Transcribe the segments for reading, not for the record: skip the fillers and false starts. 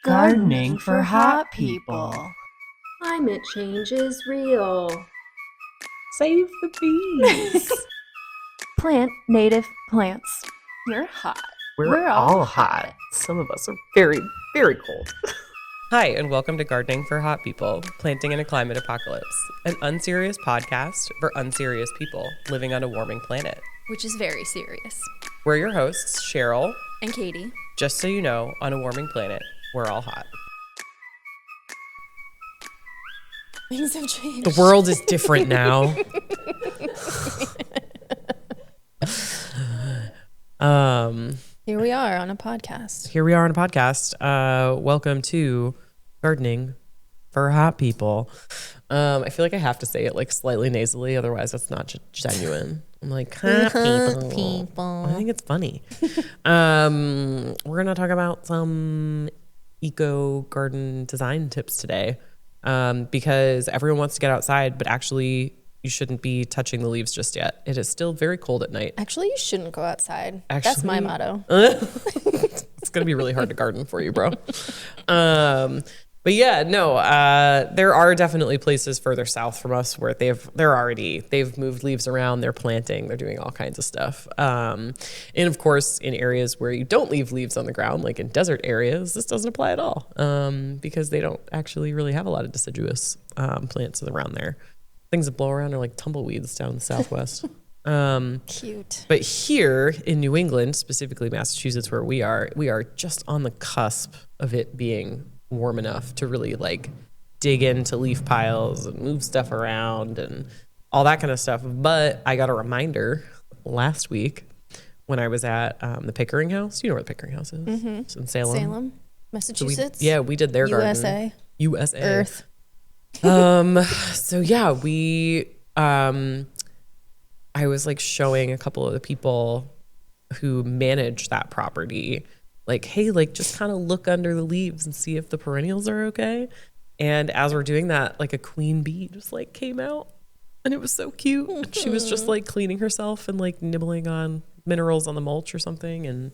Gardening for hot people. Climate change is real. Save the bees. Plant native plants. You're hot. We're all hot. Some of us are very, very cold. Hi, and welcome to Gardening for Hot People, Planting in a Climate Apocalypse, an unserious podcast for unserious people living on a warming planet. Which is very serious. We're your hosts, Cheryl. And Katie. Just so you know, on a warming planet, we're all hot. Things have changed. The world is different now. Here we are on a podcast. Welcome to Gardening for Hot People. I feel like I have to say it like slightly nasally, otherwise that's not genuine. I'm like, hot people. I think it's funny. We're gonna talk about some eco garden design tips today, because everyone wants to get outside, but actually you shouldn't be touching the leaves just yet. It is still very cold at night. Actually, you shouldn't go outside. That's my motto. It's going to be really hard to garden for you, bro. But yeah, no, there are definitely places further south from us where they've moved leaves around, they're planting, they're doing all kinds of stuff. And of course, in areas where you don't leave leaves on the ground, like in desert areas, this doesn't apply at all, because they don't actually really have a lot of deciduous plants around there. Things that blow around are like tumbleweeds down in the southwest. Cute. But here in New England, specifically Massachusetts, where we are just on the cusp of it being warm enough to really like dig into leaf piles and move stuff around and all that kind of stuff. But I got a reminder last week when I was at the Pickering House. You know where the Pickering House is? Mm-hmm. It's in Salem. Massachusetts. So we did their USA. garden. USA. Earth. So yeah, I was like showing a couple of the people who manage that property, like, hey, like just kind of look under the leaves and see if the perennials are okay. And as we're doing that, like a queen bee just like came out and it was so cute. Mm-hmm. She was just like cleaning herself and like nibbling on minerals on the mulch or something. And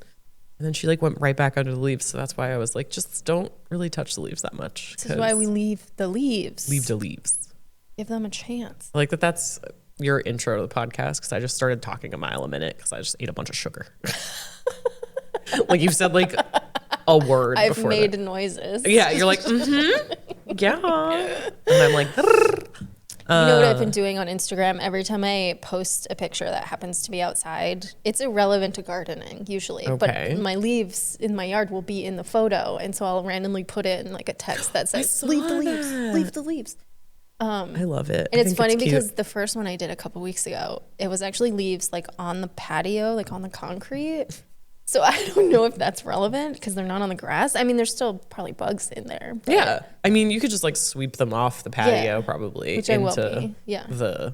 then she like went right back under the leaves. So that's why I was like, just don't really touch the leaves that much. This is why we leave the leaves. Leave the leaves. Give them a chance. Like that's your intro to the podcast, because I just started talking a mile a minute because I just ate a bunch of sugar. Like you said like a word I've before made that. Noises. Yeah, you're like, yeah. And I'm like, you know what I've been doing on Instagram? Every time I post a picture that happens to be outside, it's irrelevant to gardening usually, okay. But my leaves in my yard will be in the photo, and so I'll randomly put in like a text that says, leave the leaves, leave the leaves. I love it. And it's funny because the first one I did a couple weeks ago, it was actually leaves like on the patio, like on the concrete. So I don't know if that's relevant because they're not on the grass. I mean, there's still probably bugs in there. Yeah. I mean, you could just like sweep them off the patio probably which into I will be. Yeah. the,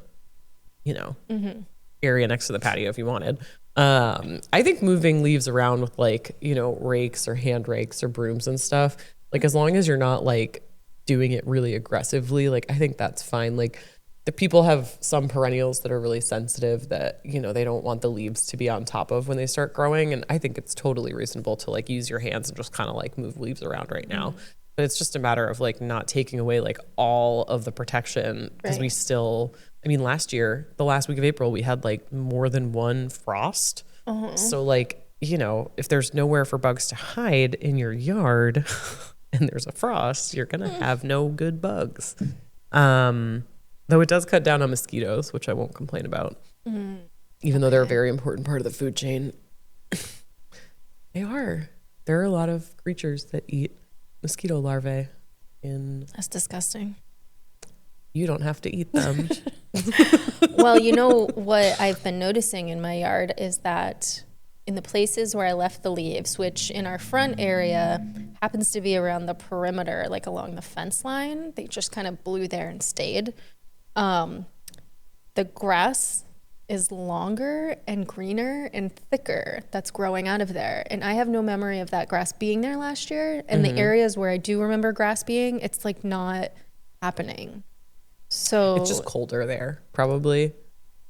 area next to the patio if you wanted. I think moving leaves around with like, rakes or hand rakes or brooms and stuff, like as long as you're not like doing it really aggressively, like I think that's fine. Like the people have some perennials that are really sensitive that, they don't want the leaves to be on top of when they start growing. And I think it's totally reasonable to like use your hands and just kind of like move leaves around right now. Mm-hmm. But it's just a matter of like not taking away like all of the protection, because we still, last year, the last week of April, we had like more than one frost. Uh-huh. So like, if there's nowhere for bugs to hide in your yard and there's a frost, you're going to have no good bugs. Though it does cut down on mosquitoes, which I won't complain about, even though they're a very important part of the food chain. There are a lot of creatures that eat mosquito larvae. That's disgusting. You don't have to eat them. Well, what I've been noticing in my yard is that in the places where I left the leaves, which in our front area happens to be around the perimeter, like along the fence line, they just kind of blew there and stayed. The grass is longer and greener and thicker that's growing out of there. And I have no memory of that grass being there last year. And the areas where I do remember grass being, it's like not happening. So it's just colder there, probably.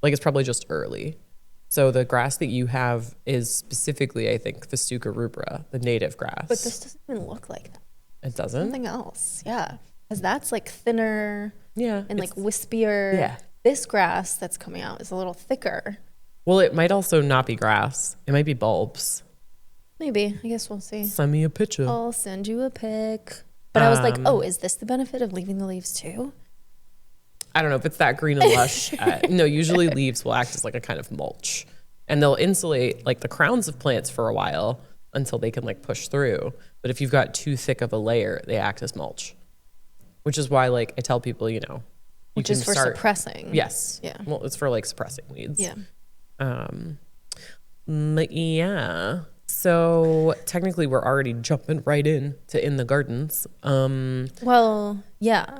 Like it's probably just early. So the grass that you have is specifically, I think, Festuca rubra, the native grass. But this doesn't even look like that. It doesn't? Something else. Yeah. Because that's like thinner Yeah. and like wispier. Yeah. This grass that's coming out is a little thicker. Well, it might also not be grass. It might be bulbs. Maybe. I guess we'll see. Send me a picture. I'll send you a pic. But I was like, oh, is this the benefit of leaving the leaves too? I don't know if it's that green and lush. No, usually leaves will act as like a kind of mulch, and they'll insulate like the crowns of plants for a while until they can like push through. But if you've got too thick of a layer, they act as mulch, which is why like I tell people, you Which is for suppressing. Yes. Yeah. Well, it's for like suppressing weeds. Yeah. But yeah. So technically, we're already jumping right in the gardens. Well, yeah.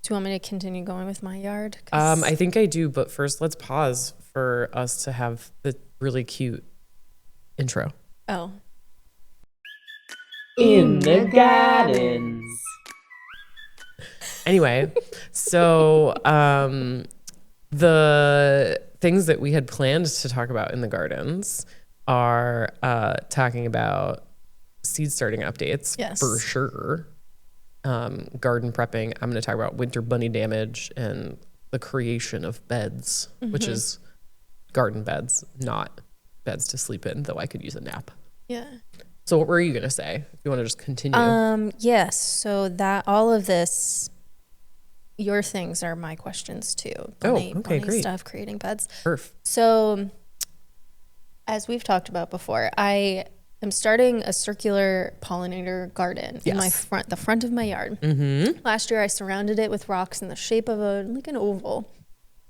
Do you want me to continue going with my yard? I think I do, but first let's pause for us to have the really cute intro. Oh. In the gardens. Anyway, so the things that we had planned to talk about in the gardens are talking about seed starting updates. Yes. For sure. Garden prepping. I'm going to talk about winter bunny damage and the creation of beds, which is garden beds, not beds to sleep in, though I could use a nap. Yeah. So what were you going to say? If you want to just continue. Yes. So that all of this, your things are my questions too. Bunny Great. Stuff, creating beds. Perf. So as we've talked about before, I am starting a circular pollinator garden in the front of my yard. Last year I surrounded it with rocks in the shape of an oval.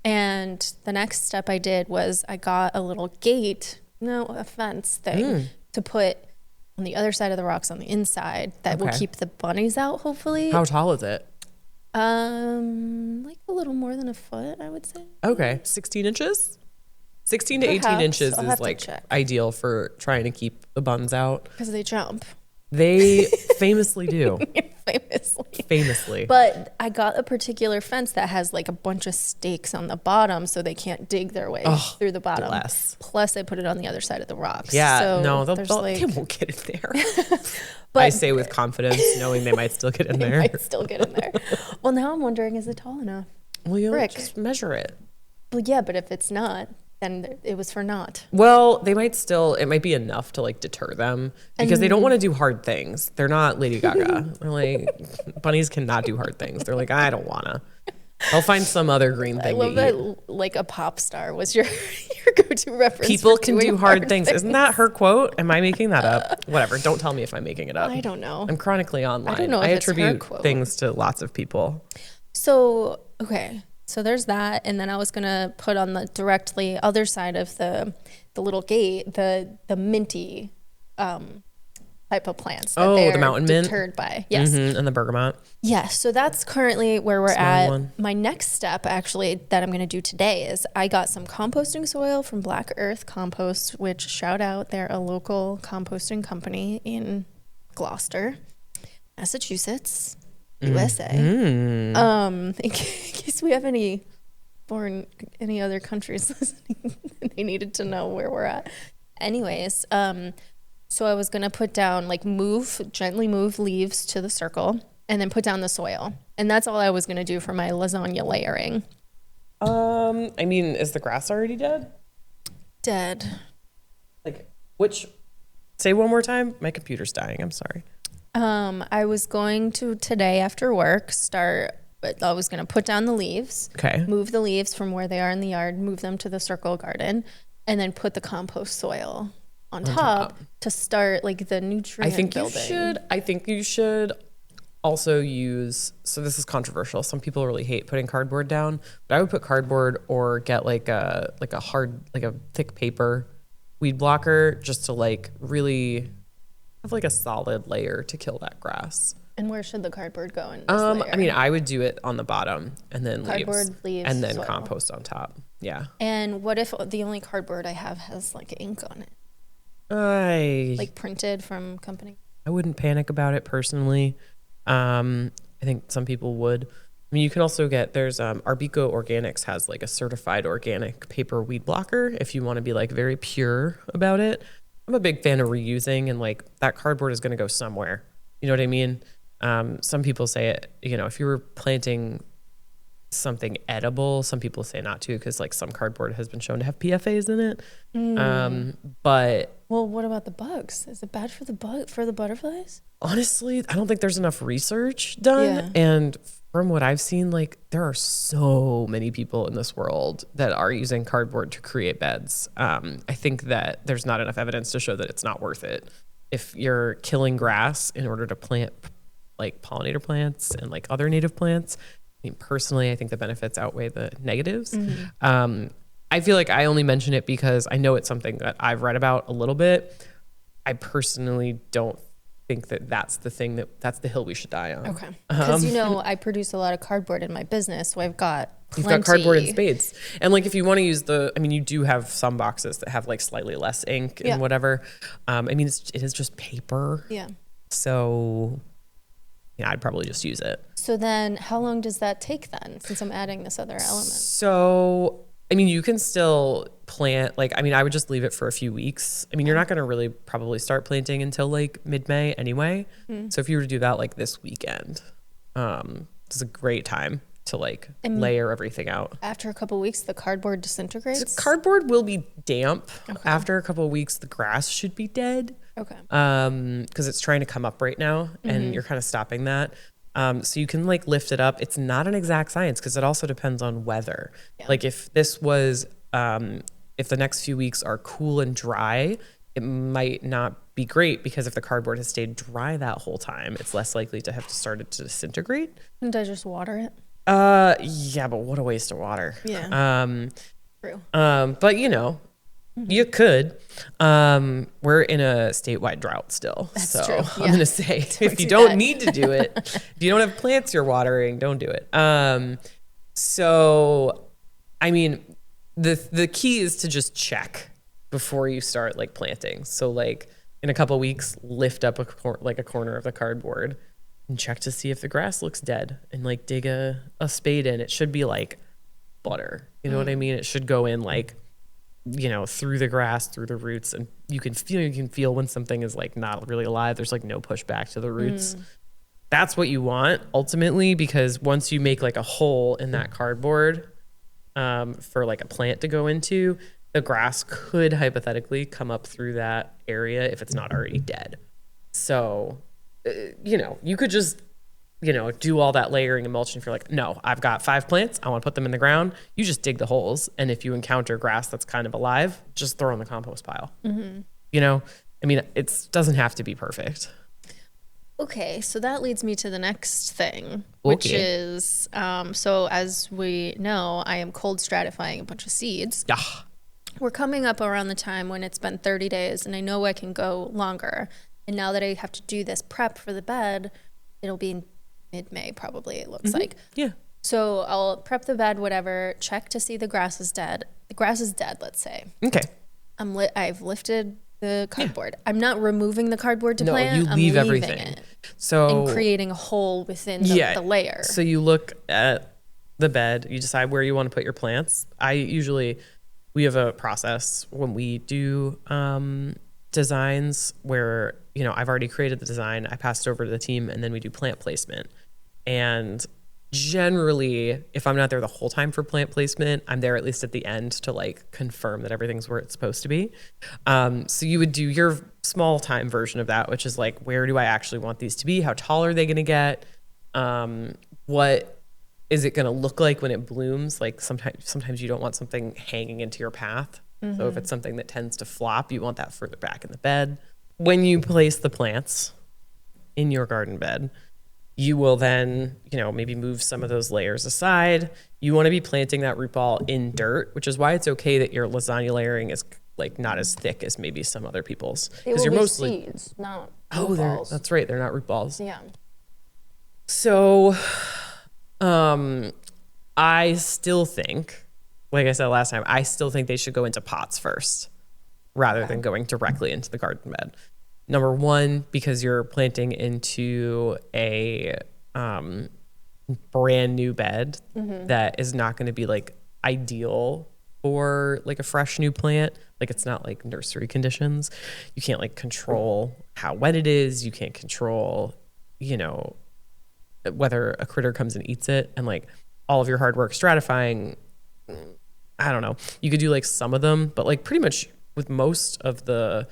And the next step I did was I got a little a fence thing to put on the other side of the rocks on the inside that will keep the bunnies out, hopefully. How tall is it? Like a little more than a foot, I would say. Okay. 16 inches? 16 to 18 Perhaps. inches I'll is have to like check. ideal for trying to keep the buns out. Because they jump. They famously do. Famously. But I got a particular fence that has like a bunch of stakes on the bottom so they can't dig their way through the bottom. bless. Plus I put it on the other side of the rocks. Yeah, so no, there's they won't get in there. But I say with confidence, knowing they might still get in they there. might still get in there. Well, now I'm wondering, is it tall enough? Well, you'll Frick. just measure it. Well, yeah, but if it's not, then it was for naught. Well, it might be enough to like deter them because they don't want to do hard things. They're not Lady Gaga. They're like, bunnies cannot do hard things. They're like, I don't want to. I'll find some other green I thing love to eat. that like a pop star was your go-to reference. People for can doing do hard things. Isn't that her quote? Am I making that up? Whatever. Don't tell me if I'm making it up. I don't know. I'm chronically online. I don't know if it's her attribute quote. things to lots of people. So, okay. So there's that. And then I was going to put on the directly other side of the little gate, the minty type of plants that The they're mountain mint? deterred by. Yes. And the bergamot. Yeah. So that's currently where we're Small at. one. My next step actually that I'm going to do today is I got some composting soil from Black Earth Compost, which shout out, they're a local composting company in Gloucester, Massachusetts, USA. In case we have any other countries listening, they needed to know where we're at. Anyways, so I was gonna put down gently move leaves to the circle, and then put down the soil, and that's all I was gonna do for my lasagna layering. I mean, is the grass already dead? Dead. Say one more time. My computer's dying. I'm sorry. I was going to today after work I was going to put down the leaves, Okay. move the leaves from where they are in the yard, move them to the circle garden, and then put the compost soil on top to start like the nutrient building. I think you should also use, so this is controversial. Some people really hate putting cardboard down, but I would put cardboard or get like a thick paper weed blocker just to like really have like a solid layer to kill that grass. And where should the cardboard go in this layer? I mean, I would do it on the bottom and then Cardboard, leaves, and then soil. compost on top. Yeah. And what if the only cardboard I have has like ink on it, I like printed from company? wouldn't panic about it personally. I think some people would. I mean, you can also there's Arbico Organics has like a certified organic paper weed blocker if you want to be like very pure about it. I'm a big fan of reusing, and like that cardboard is going to go somewhere. You know what I mean? Some people say it, you know, if you were planting something edible, some people say not to, because like some cardboard has been shown to have PFAs in it. But Well, what about the bugs? Is it bad for the butterflies? honestly, I don't think there's enough research done. Yeah. And from what I've seen, like there are so many people in this world that are using cardboard to create beds. I think that there's not enough evidence to show that it's not worth it. If you're killing grass in order to plant like pollinator plants and like other native plants, I mean, personally, I think the benefits outweigh the negatives. I feel like I only mention it because I know it's something that I've read about a little bit. I personally don't think that that's the hill we should die on. Okay. Because I produce a lot of cardboard in my business, so I've got You've plenty. got cardboard in spades. And like if you want to use you do have some boxes that have like slightly less ink and whatever. I mean, it is just paper. Yeah. So yeah, I'd probably just use it. So then how long does that take then, since I'm adding this other element? So, I mean, you can still plant, I would just leave it for a few weeks. I mean, you're not going to really probably start planting until like mid-May anyway. So if you were to do that like this weekend, it's a great time to like layer everything out. After a couple of weeks, the cardboard disintegrates? So cardboard will be damp. After a couple of weeks, the grass should be dead. Okay. Because it's trying to come up right now and you're kind of stopping that. So you can like lift it up. It's not an exact science because it also depends on weather. Yeah. Like if this was, if the next few weeks are cool and dry, it might not be great because if the cardboard has stayed dry that whole time, it's less likely to have started to disintegrate. Couldn't I just water it? Yeah, but what a waste of water. Yeah. True. But you could. We're in a statewide drought still. That's so true. Yeah. I'm gonna say if you don't need to do it, if you don't have plants you're watering, don't do it. So I mean, the key is to just check before you start like planting. So like in a couple of weeks, lift up a corner of the cardboard and check to see if the grass looks dead and like dig a spade in. It should be like butter. You know what I mean? It should go in like, through the grass, through the roots, and you can feel when something is like not really alive. There's like no pushback to the roots. That's what you want ultimately, because once you make like a hole in that cardboard for like a plant to go into, the grass could hypothetically come up through that area if it's not already dead. So, you could just do all that layering and mulching. If you're like, no, I've got 5 plants, I want to put them in the ground, you just dig the holes. And if you encounter grass that's kind of alive, just throw in the compost pile. I mean, it doesn't have to be perfect. Okay, so that leads me to the next thing, which is, so as we know, I am cold stratifying a bunch of seeds. Yeah. We're coming up around the time when it's been 30 days and I know I can go longer. And now that I have to do this prep for the bed, it'll be mid-May probably, it looks like. Yeah. So I'll prep the bed, whatever, check to see the grass is dead. The grass is dead, let's say. Okay. I've lifted the cardboard. I'm not removing the cardboard to plant. You leave I'm leaving everything. it So and creating a hole within the layer. So you look at the bed, you decide where you want to put your plants. We have a process when we do designs where, I've already created the design, I pass it over to the team, and then we do plant placement. And generally, if I'm not there the whole time for plant placement, I'm there at least at the end to like confirm that everything's where it's supposed to be. So you would do your small time version of that, which is like, where do I actually want these to be? How tall are they going to get? What is it going to look like when it blooms? Like sometimes you don't want something hanging into your path. So if it's something that tends to flop, you want that further back in the bed. When you place the plants in your garden bed, you will then, maybe move some of those layers aside. You want to be planting that root ball in dirt, which is why it's okay that your lasagna layering is like not as thick as maybe some other people's. Because you're mostly seeds, not root balls. That's right. They're not root balls. Yeah. So, I still think, like I said last time, I still think they should go into pots first rather than going directly into the garden bed. Number one, because you're planting into a brand new bed that is not going to be like ideal for like a fresh new plant. Like it's not like nursery conditions. You can't like control how wet it is. You can't control you know, whether a critter comes and eats it, and like all of your hard work stratifying, I don't know. You could do like some of them, but like pretty much with most of the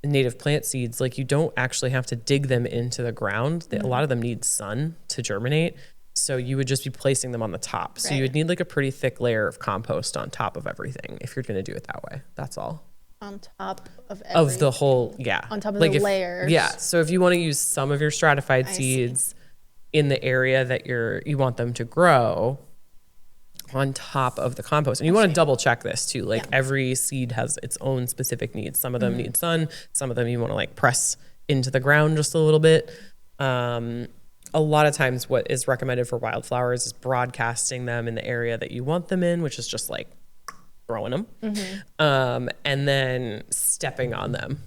native plant seeds, like you don't actually have to dig them into the ground. A lot of them need sun to germinate. So you would just be placing them on the top. So you would need like a pretty thick layer of compost on top of everything if you're going to do it that way. That's all. On top of The whole, yeah. On top of like the layers. Yeah. So if you want to use some of your stratified seeds in the area that you want them to grow on top of the compost. And you want to double check this too. Like every seed has its own specific needs. Some of them need sun. Some of them you want to like press into the ground just a little bit. A lot of times what is recommended for wildflowers is broadcasting them in the area that you want them in, which is just like throwing them, and then stepping on them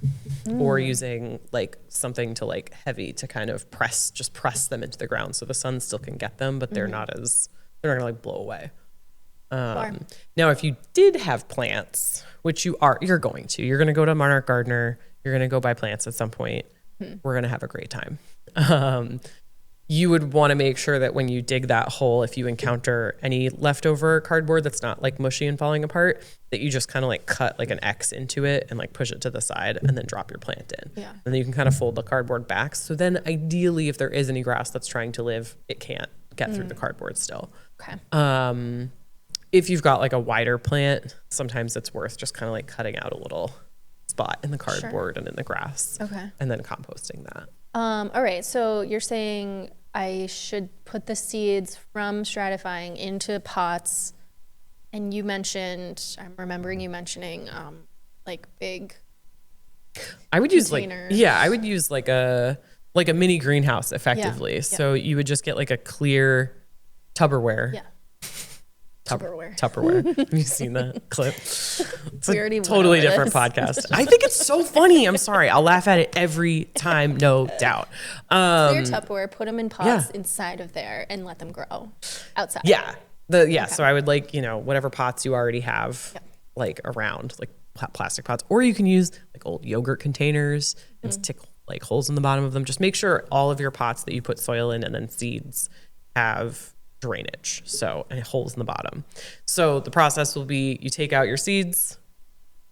or using like something to like heavy to kind of press them into the ground so the sun still can get them, but they're not gonna like blow away. Now, if you did have plants, which you're going to go to Monarch Gardener, you're going to go buy plants at some point. We're going to have a great time. You would want to make sure that when you dig that hole, if you encounter any leftover cardboard that's not like mushy and falling apart, that you just kind of like cut like an X into it and like push it to the side and then drop your plant in. Yeah. And then you can kind of fold the cardboard back. So then ideally, if there is any grass that's trying to live, it can't get through the cardboard still. Okay. If you've got like a wider plant, sometimes it's worth just kind of like cutting out a little spot in the cardboard and in the grass. Okay. And then composting that. All right. So you're saying I should put the seeds from stratifying into pots. And you mentioned, I'm remembering you mentioning like big I would use containers. I would use like a mini greenhouse effectively. So you would just get like a clear Tupperware. Yeah. Tupperware. Have you seen that clip? It's We a already totally went over different this. podcast. I think it's so funny. I'm sorry. I'll laugh at it every time, no doubt. Clear Tupperware, put them in pots inside of there and let them grow outside. Yeah. So I would like, whatever pots you already have like around, like plastic pots, or you can use like old yogurt containers and stick like holes in the bottom of them. Just make sure all of your pots that you put soil in and then seeds have drainage, and holes in the bottom. So the process will be you take out your seeds,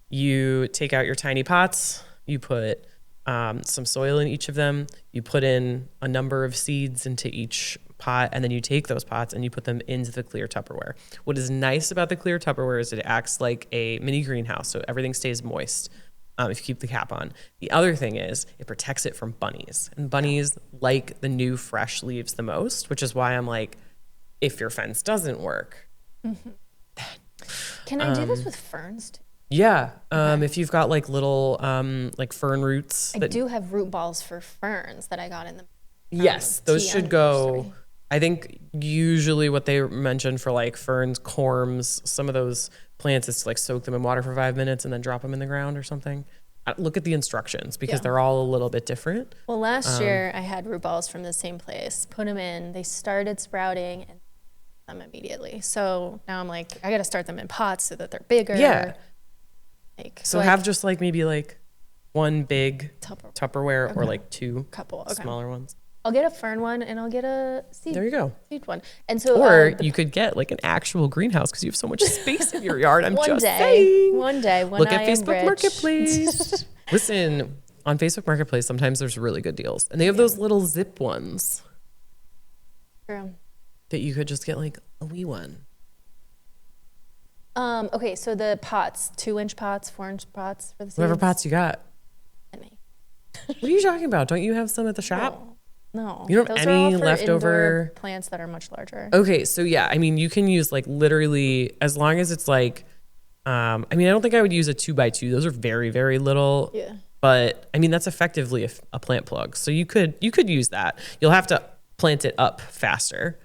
you take out your tiny pots, you put some soil in each of them, you put in a number of seeds into each pot, and then you take those pots and you put them into the clear Tupperware. What is nice about the clear Tupperware is it acts like a mini greenhouse, so everything stays moist if you keep the cap on. The other thing is it protects it from bunnies, and bunnies like the new fresh leaves the most, which is why I'm like, if your fence doesn't work, Can I do this with ferns too? Yeah. If you've got like little like fern roots. I do have root balls for ferns that I got in the yes, those should go. I think usually what they mention for like ferns, corms, some of those plants is to like soak them in water for 5 minutes and then drop them in the ground or something. Look at the instructions because they're all a little bit different. Well, last year I had root balls from the same place, put them in, they started sprouting and them immediately. So now I'm like, I got to start them in pots so that they're bigger. Yeah. So have just like maybe like one big Tupperware or like two smaller ones. I'll get a fern one and I'll get a seed. There you go. Seed one. And so, or you could get like an actual greenhouse because you have so much space in your yard. I'm just saying. One day, when look I at am Facebook rich. Marketplace. Listen, on Facebook Marketplace, sometimes there's really good deals, and they have those little zip ones. True. That you could just get like a wee one. Okay, so the pots, 2-inch pots, 4-inch pots for the seeds. Whatever pots you got. What are you talking about? Don't you have some at the shop? No. You don't have any leftover plants that are much larger. Okay, so yeah, I mean, you can use like literally as long as it's like, I don't think I would use a 2x2. Those are very, very little. Yeah. But I mean, that's effectively a plant plug. So you could use that. You'll have to plant it up faster.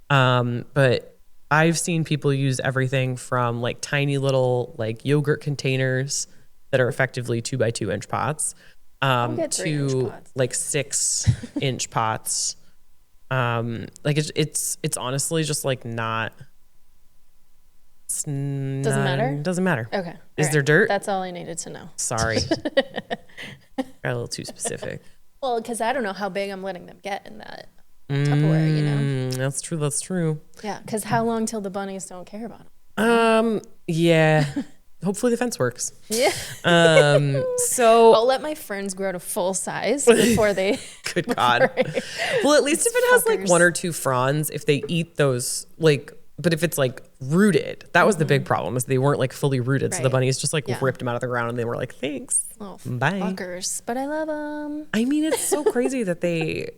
But I've seen people use everything from like tiny little like yogurt containers that are effectively 2x2-inch pots. To like 6-inch pots. Like it's honestly just like not. Doesn't matter? Doesn't matter. Okay. Is there dirt? That's all I needed to know. Sorry. Got a little too specific. Well, because I don't know how big I'm letting them get in that Tupperware, you know? That's true. That's true. Yeah, because how long till the bunnies don't care about them? Yeah. Hopefully the fence works. Yeah. So I'll let my ferns grow to full size before they. good God. Well, at least if it has like fuckers. 1 or 2 fronds, if they eat those, like, but if it's like rooted, that was the big problem, is they weren't like fully rooted. So the Right. bunnies just like Yeah. ripped them out of the ground and they were like, thanks. Oh, Bye. fuckers. But I love them. I mean, it's so crazy that they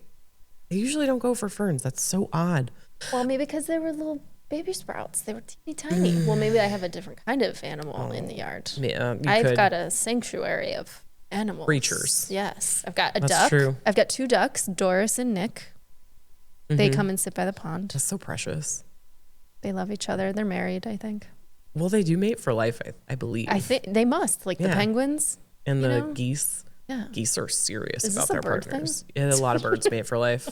usually don't go for ferns. That's so odd. Well, maybe because they were little baby sprouts. They were teeny tiny. Well, maybe I have a different kind of animal in the yard. Yeah, you I've could. got a sanctuary of animals. Creatures. Yes. I've got a That's duck. true. I've got 2 ducks, Doris and Nick. They come and sit by the pond. That's so precious. They love each other. They're married, I think. Well, they do mate for life, I believe. I think they must. Like the Yeah. penguins. And you the know? geese. Yeah. Geese are serious Is about this a their bird thing? partners. Yeah, a lot of birds mate for life.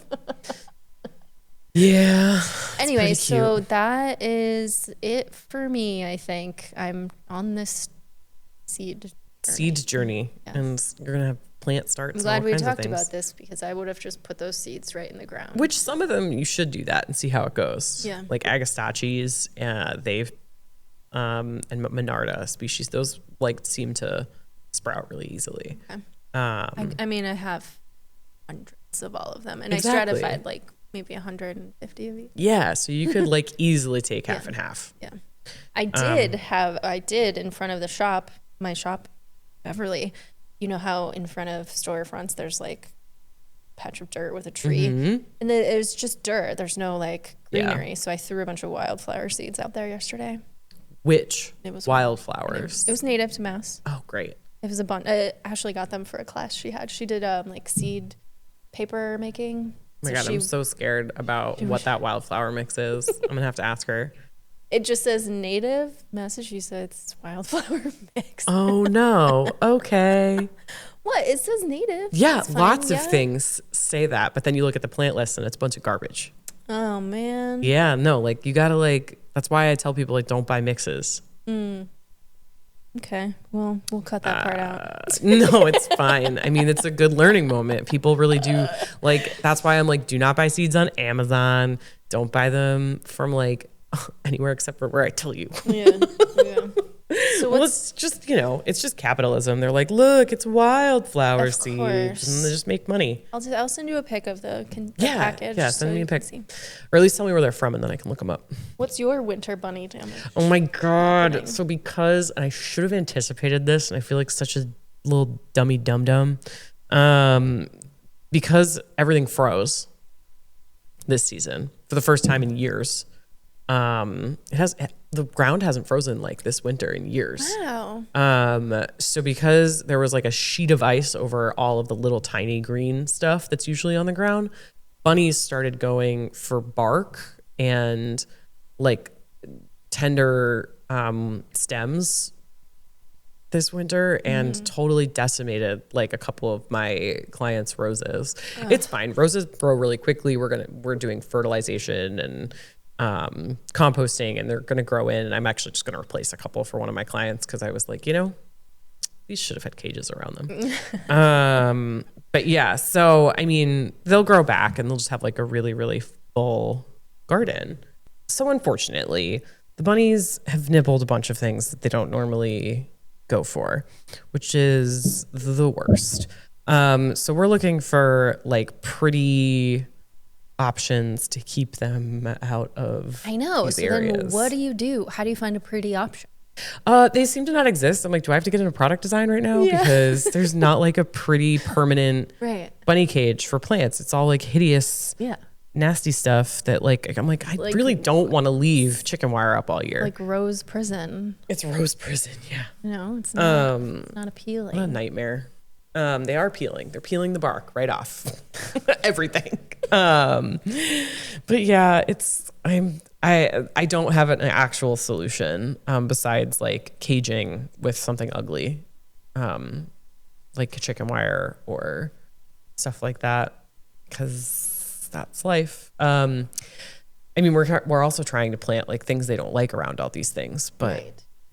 Yeah. Anyway, pretty so cute. that is it for me, I think. I'm on this seed. Journey. Yes. And you're going to have plant starts. I'm and glad all we kinds of talked things. about this because I would have just put those seeds right in the ground. Which some of them you should do that and see how it goes. Yeah. Like Agastaches, they've and Monarda species, those like seem to sprout really easily. Okay. Um, I mean, I have hundreds of all of them, and Exactly. I stratified like maybe 150 of each. yeah, so you could like easily take half and half. Yeah, I did in front of the shop, my shop, Beverly. You know how in front of storefronts there's like a patch of dirt with a tree, and it was just dirt. There's no like Yeah. greenery. So I threw a bunch of wildflower seeds out there yesterday. Which It was wildflowers? It was native to Mass. Oh, great. It was a bunch. Ashley got them for a class she had. She did like seed paper making. Oh my God, I'm so scared about what that wildflower mix is. I'm going to have to ask her. It just says native Massachusetts wildflower mix. Oh, no. Okay. What? It says native. Yeah, That's fine, lots of yeah. things say that. But then you look at the plant list and it's a bunch of garbage. Oh, man. Yeah, no, like you got to like, that's why I tell people like don't buy mixes. Okay. Well, we'll cut that part out. No, it's fine. I mean, it's a good learning moment. People really do like, that's why I'm like, do not buy seeds on Amazon. Don't buy them from like anywhere except for where I tell you. Yeah. So Well, what's it's just, it's just capitalism. They're like, look, it's wildflower Of seeds course. and they just make money. I'll send you a pic of the Yeah. package. Yeah. so Send me you a can pic. see. Or at least tell me where they're from and then I can look them up. What's your winter bunny damage? Oh my God. happening? So because, and I should have anticipated this, and I feel like such a little dummy dum-dum, because everything froze this season for the first time in years. The ground hasn't frozen like this winter in years. Wow. So because there was like a sheet of ice over all of the little tiny green stuff that's usually on the ground, bunnies started going for bark and like tender stems this winter and totally decimated like a couple of my clients' roses. It's fine. Roses grow really quickly. We're doing fertilization and composting, and they're going to grow in. And I'm actually just going to replace a couple for one of my clients because I was like, these should have had cages around them. But yeah, so I mean, they'll grow back and they'll just have like a really, really full garden. So unfortunately, the bunnies have nibbled a bunch of things that they don't normally go for, which is the worst. So we're looking for like pretty options to keep them out of I know. these So areas. then what do you do? How do you find a pretty option? They seem to not exist. I'm like, do I have to get into product design right now? Yeah. Because there's not like a pretty permanent Right. bunny cage for plants. It's all like hideous, Yeah. nasty stuff that like, I'm like, I Like- really don't want to leave chicken wire up all year. Like Rose Prison. It's Rose Prison. Yeah. It's not What a appealing. nightmare. They are peeling. They're peeling the bark right off. Everything. But yeah, I don't have an actual solution besides like caging with something ugly, like chicken wire or stuff like that, because that's life. I mean, we're also trying to plant like things they don't like around all these things, but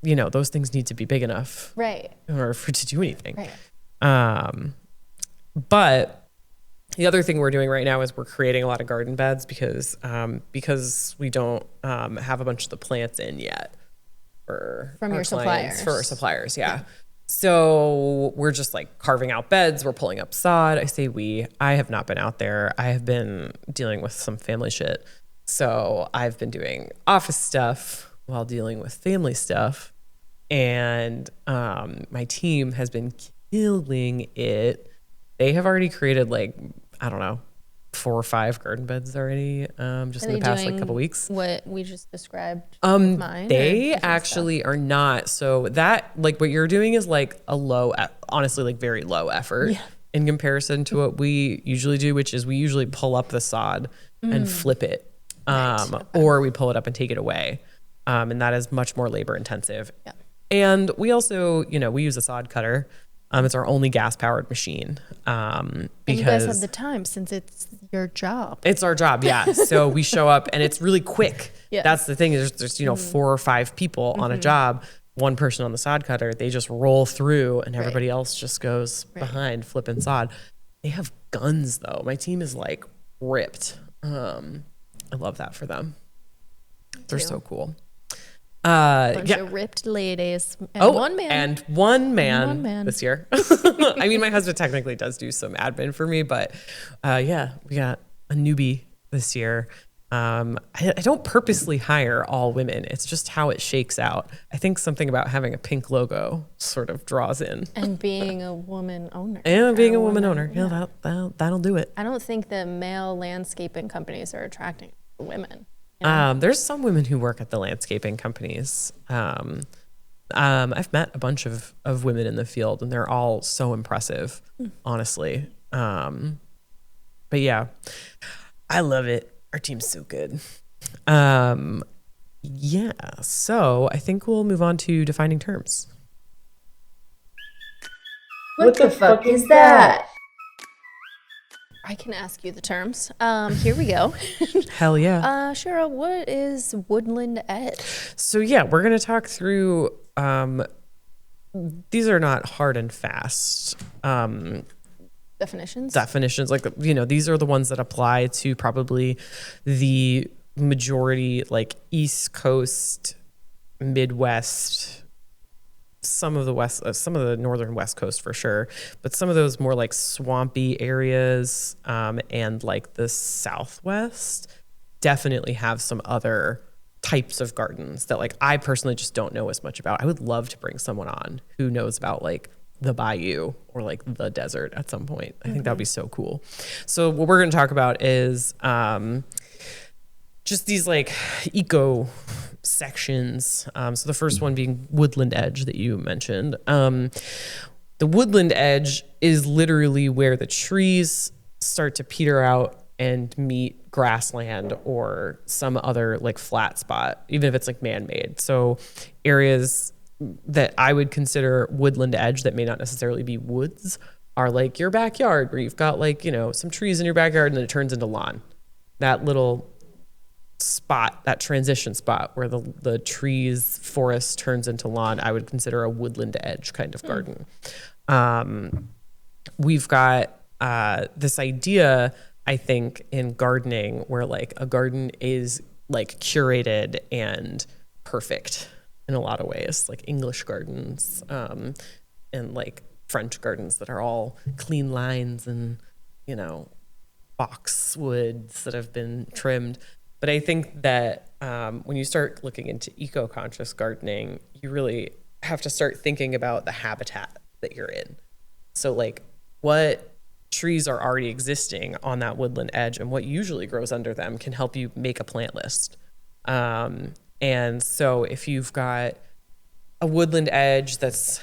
Right. those things need to be big enough Right. in order for it to do anything. Right. But The other thing we're doing right now is we're creating a lot of garden beds because we don't have a bunch of the plants in yet for From our your clients, suppliers. for our suppliers. Yeah. So we're just like carving out beds. We're pulling up sod. I say I have not been out there. I have been dealing with some family shit. So I've been doing office stuff while dealing with family stuff. And my team has been killing it. They have already created like, I don't know, 4 or 5 garden beds already just in the past like couple weeks. What we just described with mine? They or different actually are not. So that like what you're doing is like a honestly like very low effort in comparison to what we usually do, which is we usually pull up the sod and flip it. Or we pull it up and take it away. And that is much more labor intensive. Yeah. And we also, we use a sod cutter. It's our only gas powered machine. And Because you guys have the time since it's your job. it's our job. Yeah. So we show up and it's really quick. Yeah. That's the thing. There's 4 or 5 people on a job, one person on the sod cutter. They just roll through and everybody else just goes behind flipping sod. They have guns though. My team is like ripped. I love that for them. They're so cool. Bunch of ripped ladies. And one man. And one man, this year. I mean, my husband technically does do some admin for me, but we got a newbie this year. I don't purposely hire all women. It's just how it shakes out. I think something about having a pink logo sort of draws in. And being a woman owner. And being a woman owner. Yeah, that'll do it. I don't think the male landscaping companies are attracting women. There's some women who work at the landscaping companies. I've met a bunch of women in the field and they're all so impressive, honestly. But yeah, I love it. Our team's so good. Yeah, so I think we'll move on to defining terms. What the fuck is that? I can ask you the terms. Here we go. Hell yeah. Cheryl, what is woodland edge? So yeah, we're going to talk through, these are not hard and fast Definitions? definitions. Like, these are the ones that apply to probably the majority, like East Coast, Midwest, some of the northern West Coast for sure, but some of those more like swampy areas and like the Southwest definitely have some other types of gardens that like I personally just don't know as much about. I would love to bring someone on who knows about like the bayou or like the desert at some point. I think that would be so cool. So what we're going to talk about is just these like eco sections. So the first one being woodland edge that you mentioned. The woodland edge is literally where the trees start to peter out and meet grassland or some other like flat spot, even if it's like man-made. So areas that I would consider woodland edge that may not necessarily be woods are like your backyard where you've got like, some trees in your backyard and then it turns into lawn. That little spot, that transition spot where the trees forest turns into lawn, I would consider a woodland edge kind of garden. We've got this idea, I think, in gardening where like a garden is like curated and perfect in a lot of ways, like English gardens and like French gardens that are all clean lines and boxwoods that have been trimmed. But I think that when you start looking into eco-conscious gardening, you really have to start thinking about the habitat that you're in. So like what trees are already existing on that woodland edge and what usually grows under them can help you make a plant list. And so if you've got a woodland edge it's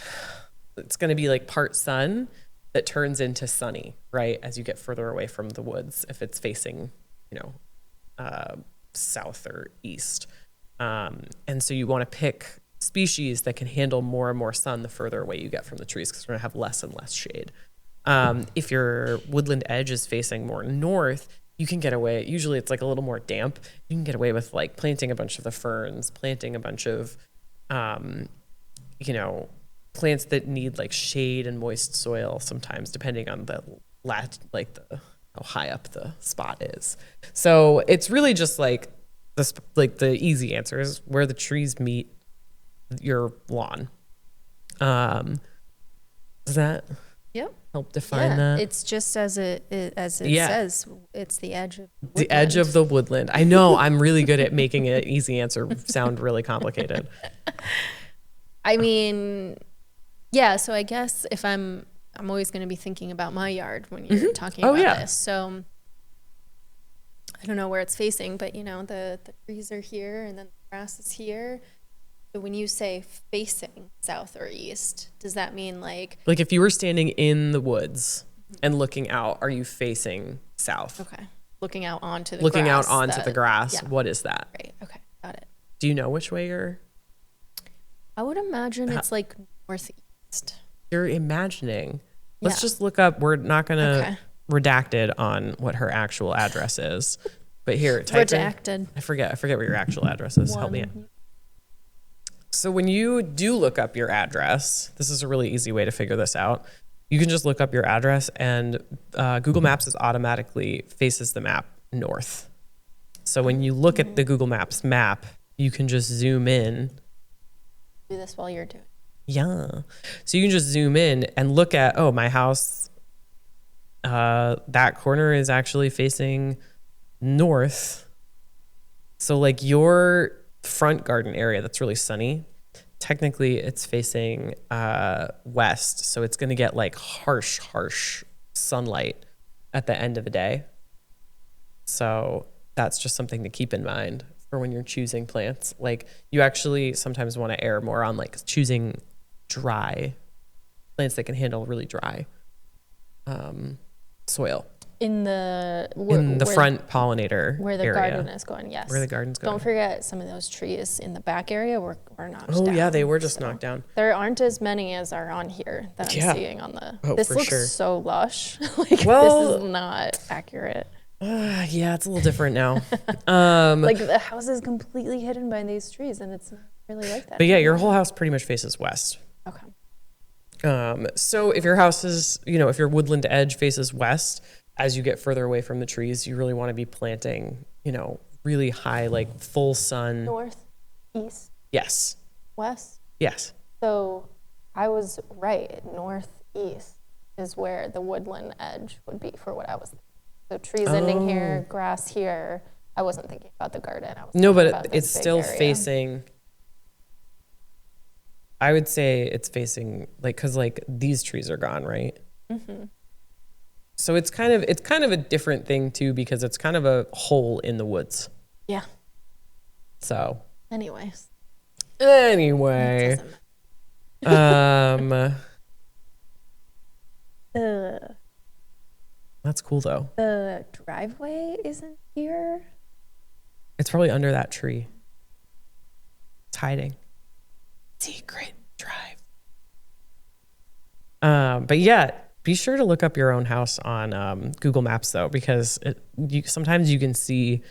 going to be like part sun that turns into sunny, right? As you get further away from the woods, if it's facing, south or east. And so you want to pick species that can handle more and more sun the further away you get from the trees because we're going to have less and less shade. If your woodland edge is facing more north, you can get away. Usually it's like a little more damp. You can get away with like planting a bunch of the ferns, planting a bunch of, plants that need like shade and moist soil sometimes, depending on the how high up the spot is. So it's really just like the easy answer is where the trees meet your lawn. Does that Yep. help define that? It's just as it Yeah. says. It's the edge of The edge of the woodland. I know I'm really good at making an easy answer sound really complicated. I mean, yeah. So I guess if I'm always going to be thinking about my yard when you're talking about this. So I don't know where it's facing, but the trees are here and then the grass is here. So when you say facing south or east, does that mean like if you were standing in the woods and looking out, are you facing south? okay, looking out onto the looking grass? out onto the grass. Yeah. What is that? Right. Okay. Got it. Do you know which way you're I would imagine it's like northeast. imagining? Let's Yeah. just look up. We're not going to Okay. redact it on what her actual address is. But here, type in. Redacted. I forget what your actual address is. Help me out. So when you do look up your address, this is a really easy way to figure this out. You can just look up your address and Google Maps is automatically faces the map north. So when you look at the Google Maps map, you can just zoom in. Do this while you're doing. Yeah. So you can just zoom in and look at, my house, that corner is actually facing north. So like your front garden area that's really sunny, technically it's facing west. So it's going to get like harsh sunlight at the end of the day. So that's just something to keep in mind for when you're choosing plants. Like you actually sometimes want to err more on like choosing dry plants that can handle really dry soil. In the Front pollinator where the area. garden is going, yes. Where the garden's going. Don't forget some of those trees in the back area were knocked Oh down. yeah, they were just knocked down. There aren't as many as are on here that I'm seeing on the. Oh, this for looks sure. so lush. Like Well- this is not accurate. Yeah, it's a little different now. Like the house is completely hidden by these trees, and it's not really like that. But yeah, your whole house pretty much faces west. Okay. So if your house is, if your woodland edge faces west, as you get further away from the trees, you really want to be planting, really high, like full sun. North, east, Yes. west. Yes. So I was right. Northeast is where the woodland edge would be for what I was thinking. So trees ending here, grass here. I wasn't thinking about the garden. I was No, thinking but about this it's big still area. facing. I would say it's facing because these trees are gone, right? Mm-hmm. So it's kind of a different thing too because it's kind of a hole in the woods. Yeah. So. Anyways. Anyway. That's cool though. The driveway isn't here. It's probably under that tree. It's hiding. Secret drive. But yeah, be sure to look up your own house on Google Maps though, because sometimes you can see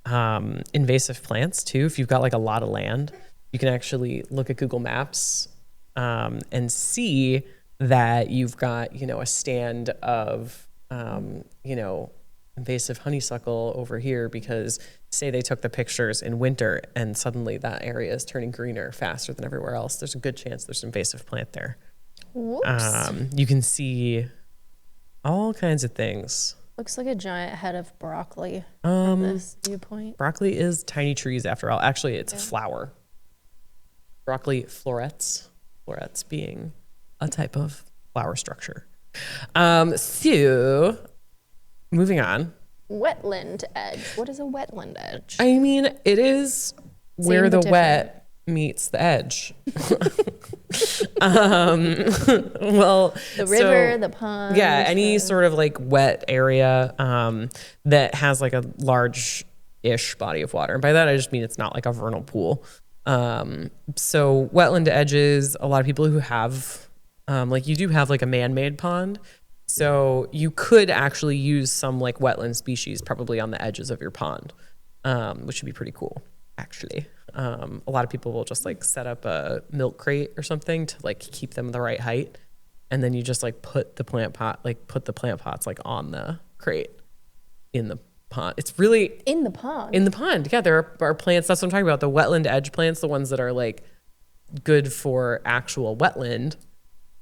invasive plants too. If you've got like a lot of land, you can actually look at Google Maps and see that you've got, a stand of, invasive honeysuckle over here because say they took the pictures in winter and suddenly that area is turning greener faster than everywhere else. There's a good chance there's an invasive plant there. Whoops. You can see all kinds of things. Looks like a giant head of broccoli from this viewpoint. Broccoli is tiny trees after all. Actually, it's a flower. Broccoli florets. Florets being a type of flower structure. So, moving on. Wetland edge. What is a wetland edge? I mean, it is where Same the but wet meets the edge. Well, The river, the pond. yeah, any sort of like wet area that has like a large-ish body of water. And by that, I just mean it's not like a vernal pool. So wetland edges, a lot of people who have, you do have like a man-made pond. So you could actually use some like wetland species probably on the edges of your pond, which would be pretty cool, actually. A lot of people will just like set up a milk crate or something to like keep them the right height. And then you just like put the plant pots like on the crate in the pond. It's really In the pond. in the pond. Yeah, there are plants. That's what I'm talking about. The wetland edge plants, the ones that are like good for actual wetland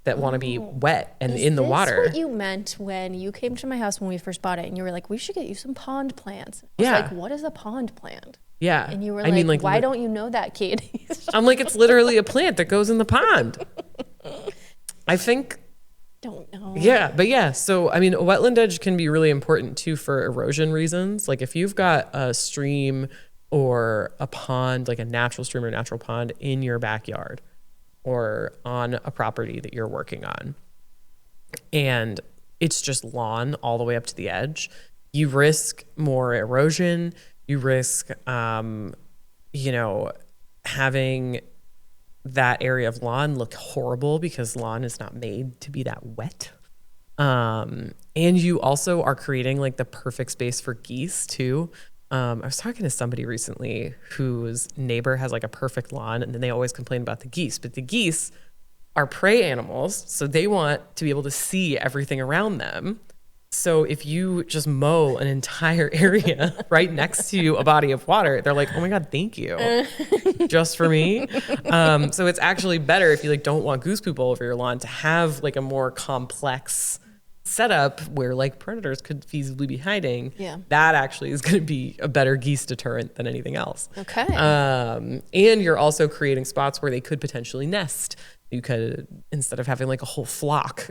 that want to be wet and in the water. Is this what you meant when you came to my house when we first bought it and you were like, we should get you some pond plants? I was like, what is a pond plant? Yeah. And you were like why don't you know that, Katie? I'm like, it's literally a plant that goes in the pond. I think. Don't know. Yeah, but yeah. So, I mean, a wetland edge can be really important too for erosion reasons. Like if you've got a stream or a pond, like a natural stream or natural pond in your backyard or on a property that you're working on, and it's just lawn all the way up to the edge, you risk more erosion. You risk, having that area of lawn look horrible because lawn is not made to be that wet. And you also are creating like the perfect space for geese too. I was talking to somebody recently whose neighbor has like a perfect lawn, and then they always complain about the geese, but the geese are prey animals. So they want to be able to see everything around them. So if you just mow an entire area right next to a body of water, they're like, oh my God, thank you. Just for me. So it's actually better if you like don't want goose poop all over your lawn to have like a more complex setup where like predators could feasibly be hiding. Yeah. That actually is going to be a better geese deterrent than anything else. Okay. And you're also creating spots where they could potentially nest. You could, instead of having like a whole flock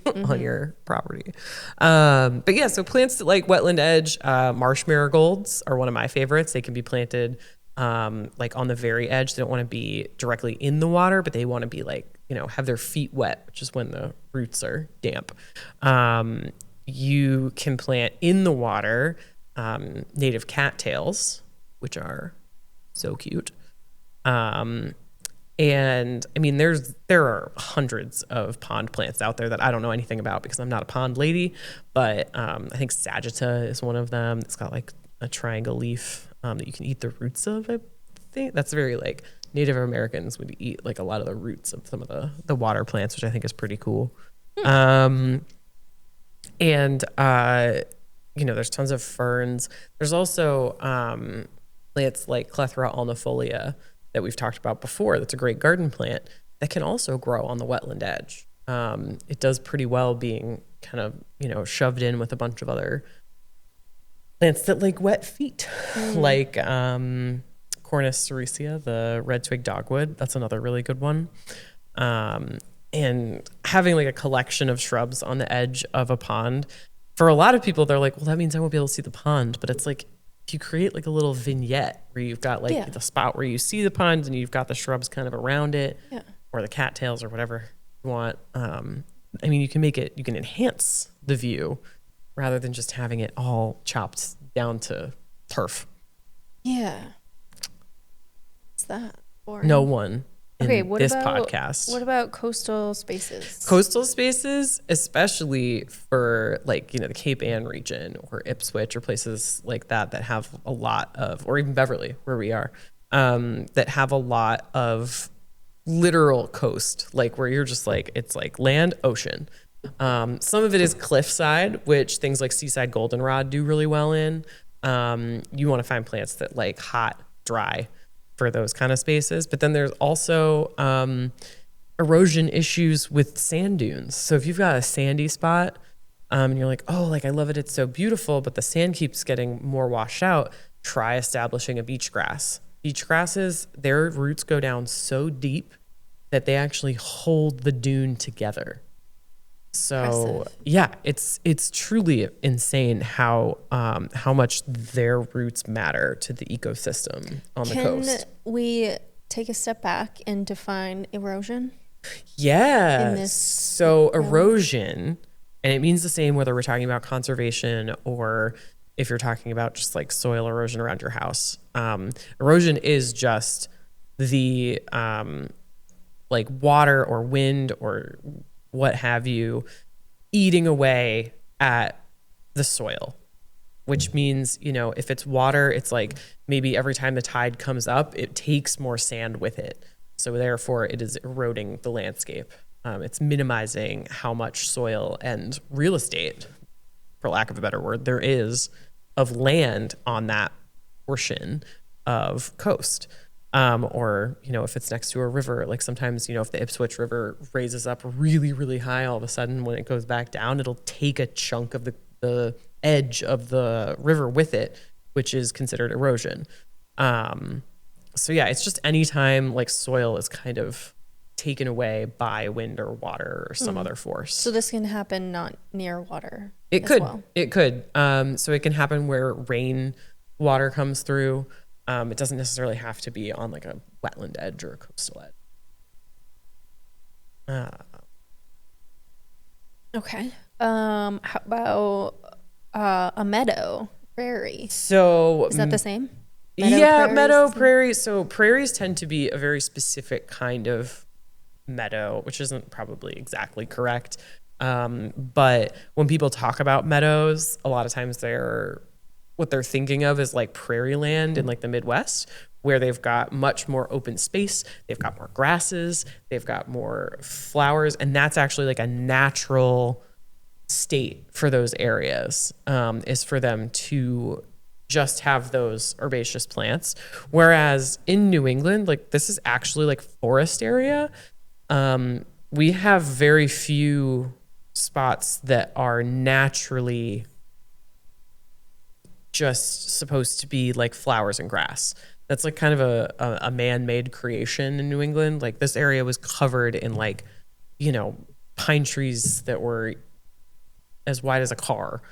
on your property. But yeah, so plants like wetland edge, marsh marigolds are one of my favorites. They can be planted like on the very edge. They don't want to be directly in the water, but they want to be like, have their feet wet, which is when the roots are damp. You can plant in the water native cattails, which are so cute. And I mean, there are hundreds of pond plants out there that I don't know anything about because I'm not a pond lady, but I think sagitta is one of them. It's got like a triangle leaf that you can eat the roots of. I think that's very like Native Americans would eat like a lot of the roots of some of the water plants, which I think is pretty cool. There's tons of ferns. There's also plants like Clethra alnifolia that we've talked about before. That's a great garden plant that can also grow on the wetland edge. It does pretty well being kind of, shoved in with a bunch of other plants that like wet feet, like Cornus sericea, the red twig dogwood. That's another really good one. And having like a collection of shrubs on the edge of a pond, for a lot of people, they're like, well, that means I won't be able to see the pond. But it's like, you create like a little vignette where you've got like the spot where you see the pond and you've got the shrubs kind of around it, or the cattails or whatever you want. You can enhance the view rather than just having it all chopped down to turf. Yeah. What's that for? No one in what this about, podcast. What about coastal spaces? Coastal spaces, especially for like, the Cape Ann region or Ipswich or places like that have a lot of, or even Beverly where we are, that have a lot of literal coast, like where you're just like, it's like land, ocean. Some of it is cliffside, which things like seaside goldenrod do really well in. You want to find plants that like hot, dry, for those kind of spaces. But then there's also erosion issues with sand dunes. So if you've got a sandy spot and you're like, oh, like I love it, it's so beautiful, but the sand keeps getting more washed out, try establishing a beach grass. Beach grasses, their roots go down so deep that they actually hold the dune together. So yeah, it's truly insane how much their roots matter to the ecosystem on the coast. Can we take a step back and define erosion? Yeah. So erosion, and it means the same whether we're talking about conservation or if you're talking about just like soil erosion around your house. Erosion is just the like water or wind or what have you, eating away at the soil, which means, if it's water, it's like maybe every time the tide comes up, it takes more sand with it. So therefore it is eroding the landscape. It's minimizing how much soil and real estate, for lack of a better word, there is of land on that portion of coast. Or, if it's next to a river, like sometimes, if the Ipswich River raises up really, really high, all of a sudden when it goes back down, it'll take a chunk of the edge of the river with it, which is considered erosion. So yeah, it's just anytime like soil is kind of taken away by wind or water or some other force. So this can happen not near water. It could. So it can happen where rain water comes through. It doesn't necessarily have to be on like a wetland edge or a coastal edge. Okay. How about a meadow, prairie? So is that the same? Meadow, prairie. So prairies tend to be a very specific kind of meadow, which isn't probably exactly correct. But when people talk about meadows, a lot of times what they're thinking of is like prairie land in like the Midwest, where they've got much more open space. They've got more grasses. They've got more flowers. And that's actually like a natural state for those areas, is for them to just have those herbaceous plants. Whereas in New England, like this is actually like forest area. We have very few spots that are naturally just supposed to be like flowers and grass. That's like kind of a man-made creation in New England. Like this area was covered in like, pine trees that were as wide as a car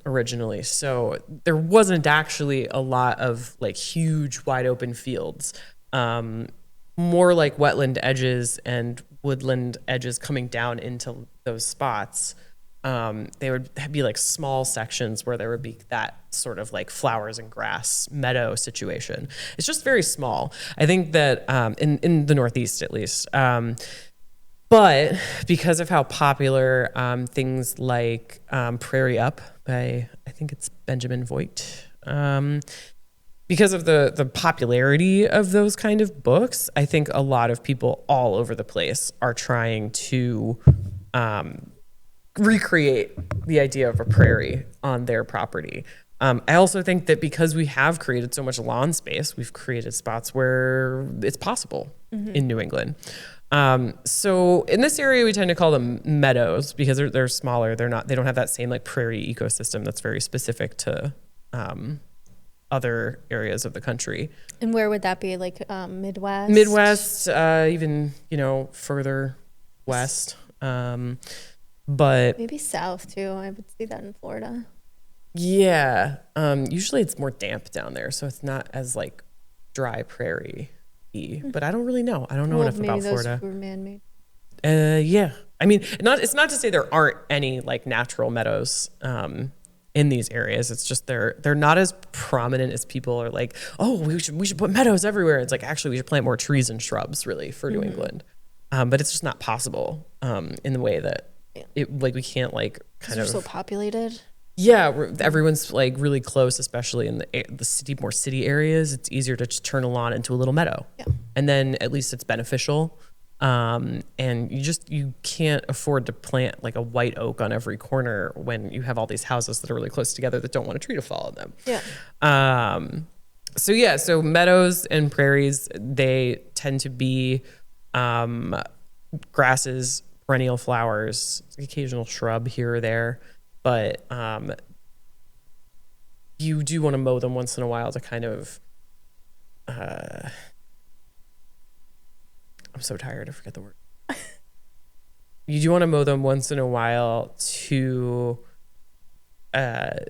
originally. So there wasn't actually a lot of like huge wide open fields, more like wetland edges and woodland edges coming down into those spots. They would be like small sections where there would be that sort of like flowers and grass meadow situation. It's just very small. I think that in the Northeast at least. But because of how popular things like Prairie Up by, I think it's Benjamin Voigt, because of the popularity of those kind of books, I think a lot of people all over the place are trying to recreate the idea of a prairie on their property. I also think that because we have created so much lawn space, we've created spots where it's possible in New England. So in this area, we tend to call them meadows because they're smaller. They don't have that same like prairie ecosystem that's very specific to other areas of the country. And where would that be? Like Midwest? Midwest, even, further west. But maybe south too. I would see that in Florida. Yeah. Usually it's more damp down there, so it's not as like dry prairie-y. But I don't really know. I don't know enough about Florida. Maybe those were man-made. Yeah. I mean, it's not to say there aren't any like natural meadows in these areas. It's just they're not as prominent as people are like, oh, we should put meadows everywhere. It's like actually we should plant more trees and shrubs really for New England. But it's just not possible in the way that we can't like kind of so populated. Yeah, everyone's like really close, especially in the more city areas. It's easier to just turn a lawn into a little meadow, and then at least it's beneficial. And you can't afford to plant like a white oak on every corner when you have all these houses that are really close together that don't want a tree to fall on them. Yeah. So meadows and prairies, they tend to be grasses, perennial flowers, occasional shrub here or there. But you do want to mow them once in a while to kind of, I'm so tired, I forget the word. You do want to mow them once in a while to, what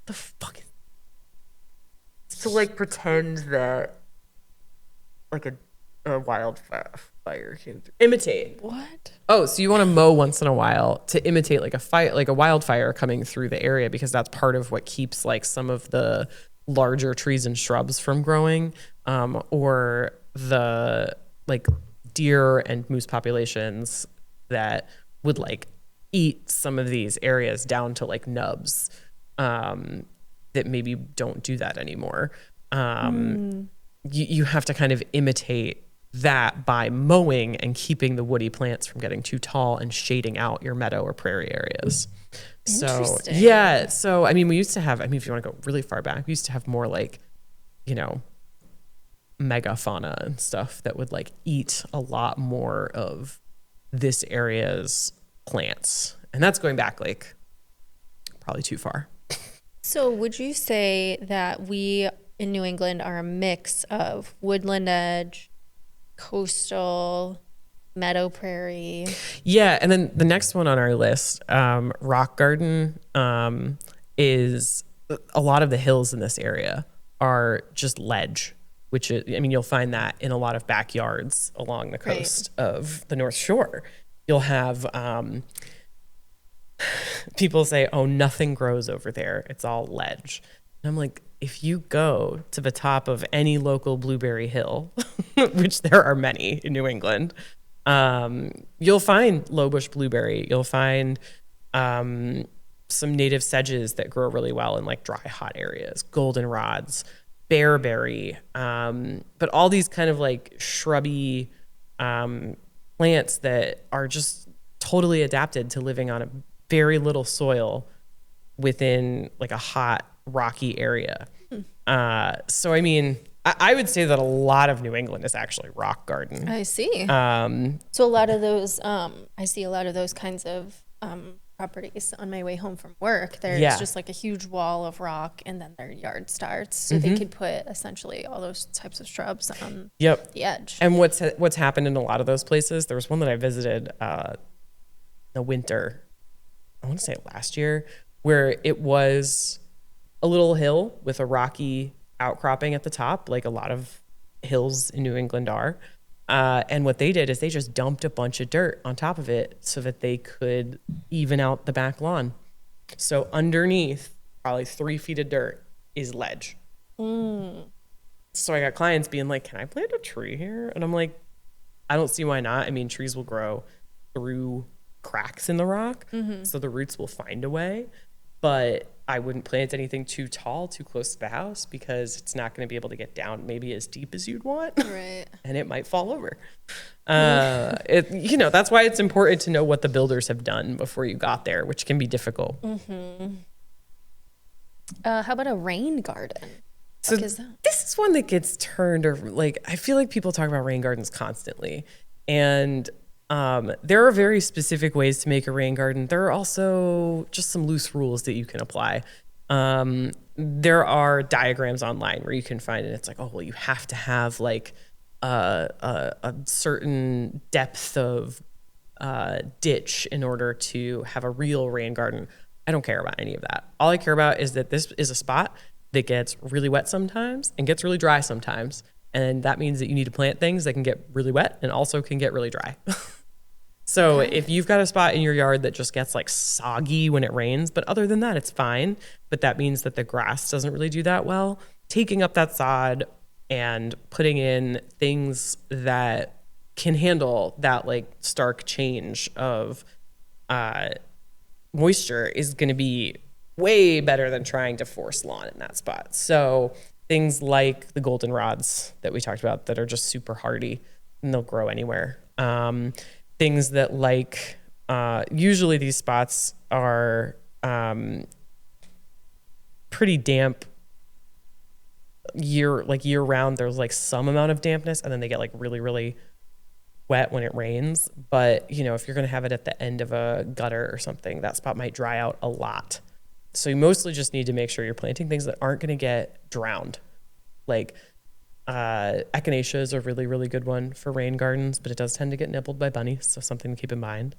the fuck is, to like pretend that like a wildfire came through. Imitate. What? Oh, so you want to mow once in a while to imitate like a fire, like a wildfire coming through the area, because that's part of what keeps like some of the larger trees and shrubs from growing, or the like deer and moose populations that would like eat some of these areas down to like nubs, that maybe don't do that anymore. You have to kind of imitate that by mowing and keeping the woody plants from getting too tall and shading out your meadow or prairie areas. So Interesting. yeah, so I mean, we used to have. I mean, if you want to go really far back, we used to have more like, you know, megafauna and stuff that would like eat a lot more of this area's plants, and that's going back like probably too far. So would you say that we in New England are a mix of woodland edge, coastal, meadow prairie? Yeah, and then the next one on our list, rock garden, is a lot of the hills in this area are just ledge, which is, I mean, you'll find that in a lot of backyards along the coast of the North Shore. You'll have people say, "Oh, nothing grows over there; it's all ledge." And I'm like, if you go to the top of any local blueberry hill, which there are many in New England, you'll find low bush blueberry. You'll find some native sedges that grow really well in like dry, hot areas, goldenrods, bearberry, but all these kind of like shrubby plants that are just totally adapted to living on a very little soil within like a hot, rocky area. So, I mean, I would say that a lot of New England is actually rock garden. I see. So a lot of those, I see a lot of those kinds of properties on my way home from work. There's just like a huge wall of rock, and then their yard starts. So they could put essentially all those types of shrubs on the edge. And what's happened in a lot of those places, there was one that I visited the winter, I want to say last year, where it was a little hill with a rocky outcropping at the top, like a lot of hills in New England are. And what they did is they just dumped a bunch of dirt on top of it so that they could even out the back lawn. So underneath, probably 3 feet of dirt is ledge. So I got clients being like, "Can I plant a tree here?" And I'm like, I don't see why not. I mean, trees will grow through cracks in the rock, so the roots will find a way. But I wouldn't plant anything too tall, too close to the house, because it's not going to be able to get down maybe as deep as you'd want. Right. And it might fall over. That's why it's important to know what the builders have done before you got there, which can be difficult. How about a rain garden? So this is one that gets turned, or like, I feel like people talk about rain gardens constantly. And there are very specific ways to make a rain garden. There are also just some loose rules that you can apply. There are diagrams online where you can find it. It's like, oh, well, you have to have like a certain depth of ditch in order to have a real rain garden. I don't care about any of that. All I care about is that this is a spot that gets really wet sometimes and gets really dry sometimes. And that means that you need to plant things that can get really wet and also can get really dry. So if you've got a spot in your yard that just gets like soggy when it rains, but other than that, it's fine. But that means that the grass doesn't really do that well. Taking up that sod and putting in things that can handle that like stark change of moisture is going to be way better than trying to force lawn in that spot. So things like the goldenrods that we talked about that are just super hardy and they'll grow anywhere. Things that like, usually these spots are pretty damp year round. There's like some amount of dampness and then they get like really, really wet when it rains. But if you're going to have it at the end of a gutter or something, that spot might dry out a lot. So you mostly just need to make sure you're planting things that aren't going to get drowned. Like echinacea is a really, really good one for rain gardens, but it does tend to get nibbled by bunnies, so something to keep in mind.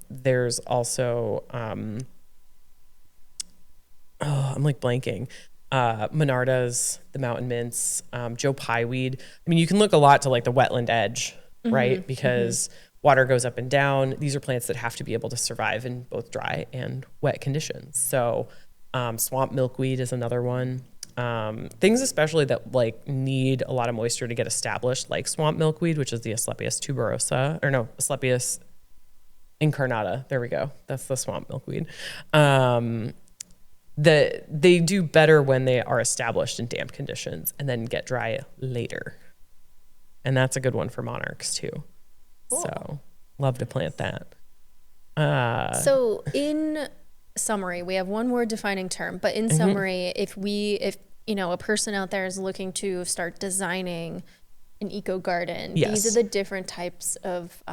There's also, I'm like blanking. Monardas, the mountain mints, Joe Pye weed. I mean, you can look a lot to like the wetland edge, right? Because water goes up and down. These are plants that have to be able to survive in both dry and wet conditions. So swamp milkweed is another one. Things especially that like need a lot of moisture to get established, like swamp milkweed, which is the Asclepias tuberosa, or no, Asclepias incarnata. There we go. That's the swamp milkweed. They do better when they are established in damp conditions and then get dry later. And that's a good one for monarchs too. Cool. So love to plant that. So in summary, we have one word defining term, but in summary, if a person out there is looking to start designing an eco garden, these are the different types of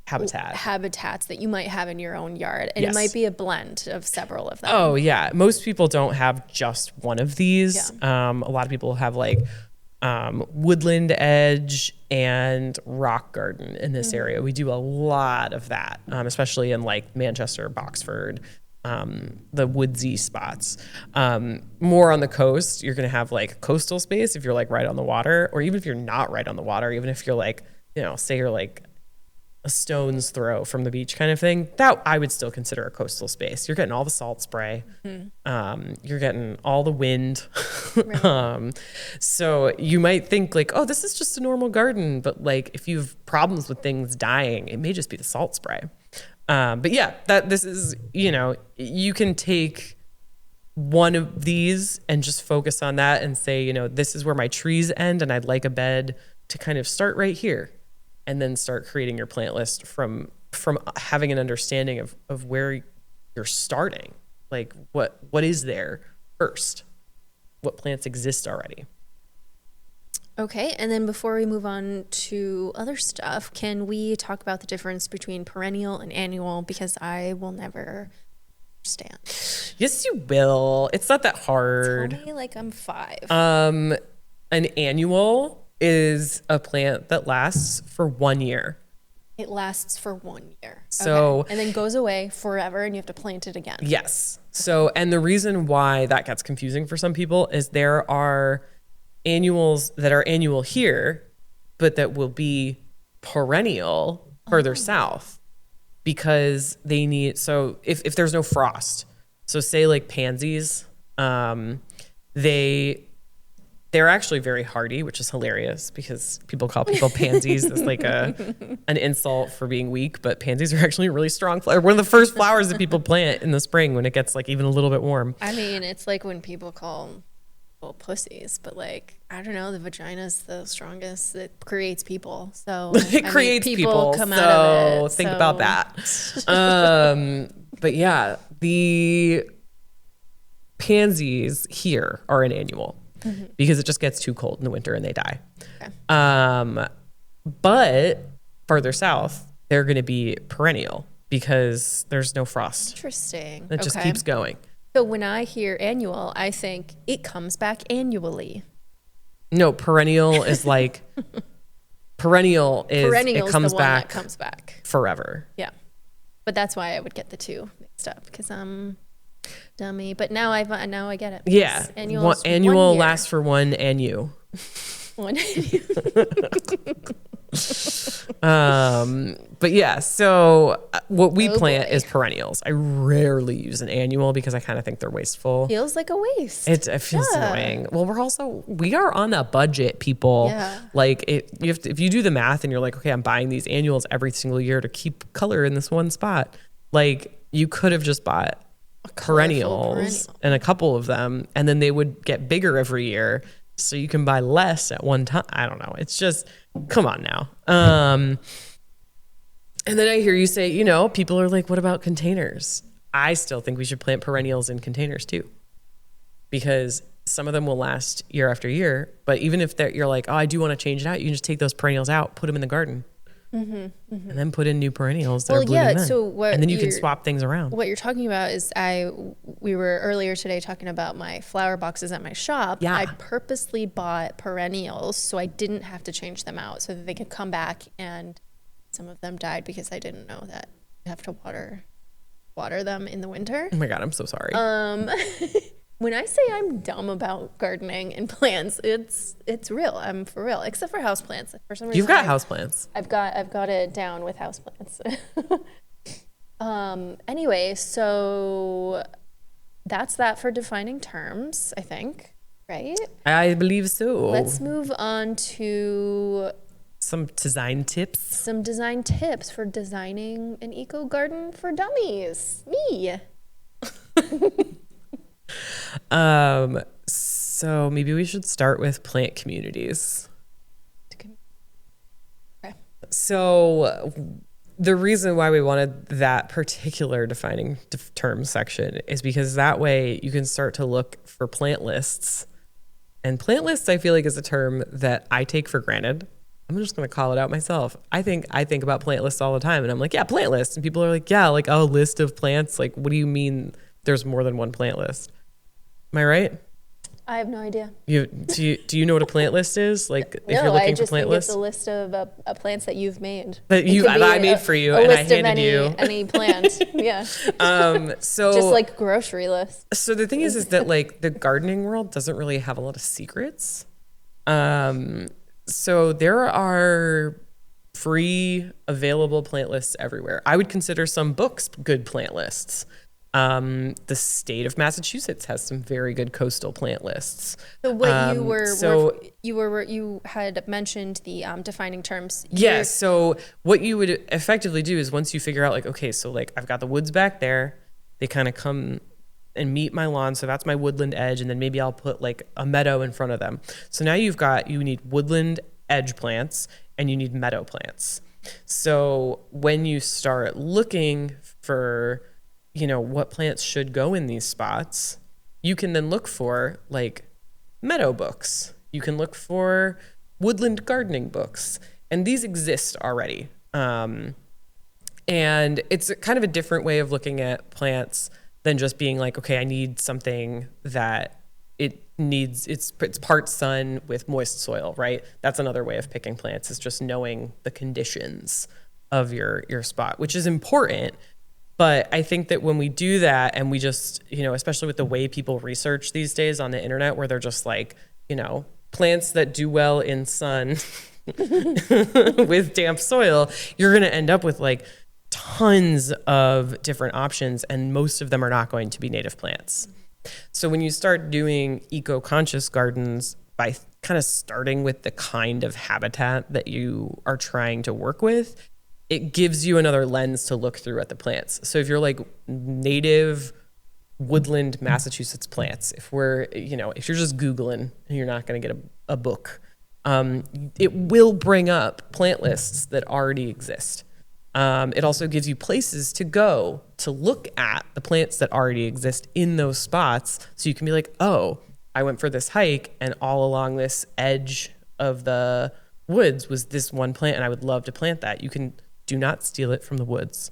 habitats that you might have in your own yard, and it might be a blend of several of them. Oh yeah, most people don't have just one of these. A lot of people have like woodland edge and rock garden in this area. We do a lot of that, especially in like Manchester, Boxford, the woodsy spots. More on the coast, you're gonna have like coastal space if you're like right on the water, or even if you're not right on the water, even if you're like, say you're like a stone's throw from the beach kind of thing, that I would still consider a coastal space. You're getting all the salt spray. You're getting all the wind. So you might think like, oh, this is just a normal garden. But like if you have problems with things dying, it may just be the salt spray. But yeah, this is, you can take one of these and just focus on that and say, this is where my trees end and I'd like a bed to kind of start right here. And then start creating your plant list from having an understanding of where you're starting. Like what is there first? What plants exist already? Okay, and then before we move on to other stuff, can we talk about the difference between perennial and annual? Because I will never understand. Yes, you will. It's not that hard. Tell me like I'm 5. An annual is a plant that lasts for 1 year. It lasts for 1 year. So, and then goes away forever and you have to plant it again. Yes. So, and the reason why that gets confusing for some people is there are annuals that are annual here, but that will be perennial further south because they need, so if there's no frost, so say like pansies, they're actually very hardy, which is hilarious because people call people pansies. That's like an insult for being weak, but pansies are actually a really strong flower. One of the first flowers that people plant in the spring when it gets like even a little bit warm. I mean, it's like when people call pussies, but like, I don't know, the vagina's the strongest. It creates people. So it creates people come out of it. Think about that. But yeah, the pansies here are an annual. Because it just gets too cold in the winter and they die. Okay. But farther south, they're going to be perennial because there's no frost. Interesting. It just keeps going. So when I hear annual, I think it comes back annually. No, perennial is like perennial it comes back. That comes back forever. Yeah, but that's why I would get the two mixed up because I'm dummy, but now I get it. Yeah, annual lasts for one annu. One annu. But yeah, so what we plant is perennials. I rarely use an annual because I kind of think they're wasteful. Feels like a waste. It feels annoying. Well, we are on a budget, people. Yeah. Like if you do the math and you're like, okay, I'm buying these annuals every single year to keep color in this one spot. Like you could have just bought perennials and a couple of them, and then they would get bigger every year. So you can buy less at one time. I don't know. It's just, come on now. And then I hear you say, people are like, what about containers? I still think we should plant perennials in containers too, because some of them will last year after year. But even if you're like, oh, I do want to change it out, you can just take those perennials out, put them in the garden. And then put in new perennials that are blooming then. And then you can swap things around. What you're talking about is we were earlier today talking about my flower boxes at my shop. Yeah. I purposely bought perennials so I didn't have to change them out so that they could come back, and some of them died because I didn't know that you have to water them in the winter. Oh my God, I'm so sorry. When I say I'm dumb about gardening and plants, it's real. I'm for real, except for houseplants. For some reason, you've got houseplants. I've got it down with houseplants. Anyway, so that's that for defining terms, I think, right? I believe so. Let's move on to some design tips. Some design tips for designing an eco garden for dummies. Me. So maybe we should start with plant communities. Okay. So the reason why we wanted that particular defining term section is because that way you can start to look for plant lists. And plant lists, I feel like, is a term that I take for granted. I'm just going to call it out myself. I think about plant lists all the time, and I'm like, yeah, plant lists. And people are like, yeah, like a list of plants. Like, what do you mean there's more than one plant list? Am I right? I have no idea. Do you know what a plant list is? Like, if you're looking for plant lists? It's a list of plants that you've made. That I made for you, and I handed you any plant. Yeah. So just like grocery lists. So the thing is that like the gardening world doesn't really have a lot of secrets. So there are free available plant lists everywhere. I would consider some books good plant lists. The state of Massachusetts has some very good coastal plant lists. So what you had mentioned the defining terms. Yeah. So what you would effectively do is once you figure out like, okay, so like I've got the woods back there, they kind of come and meet my lawn. So that's my woodland edge. And then maybe I'll put like a meadow in front of them. So now you need woodland edge plants and you need meadow plants. So when you start looking for what plants should go in these spots, you can then look for like meadow books. You can look for woodland gardening books, and these exist already. And it's kind of a different way of looking at plants than just being like, okay, I need something that it's part sun with moist soil, right? That's another way of picking plants, is just knowing the conditions of your spot, which is important. But I think that when we do that and we just, especially with the way people research these days on the internet, where they're just like, plants that do well in sun with damp soil, you're going to end up with like tons of different options, and most of them are not going to be native plants. So when you start doing eco-conscious gardens by kind of starting with the kind of habitat that you are trying to work with, it gives you another lens to look through at the plants. So if you're like native woodland Massachusetts plants, if you're just Googling and you're not going to get a book, it will bring up plant lists that already exist. It also gives you places to go to look at the plants that already exist in those spots. So you can be like, oh, I went for this hike and all along this edge of the woods was this one plant and I would love to plant that. Do not steal it from the woods.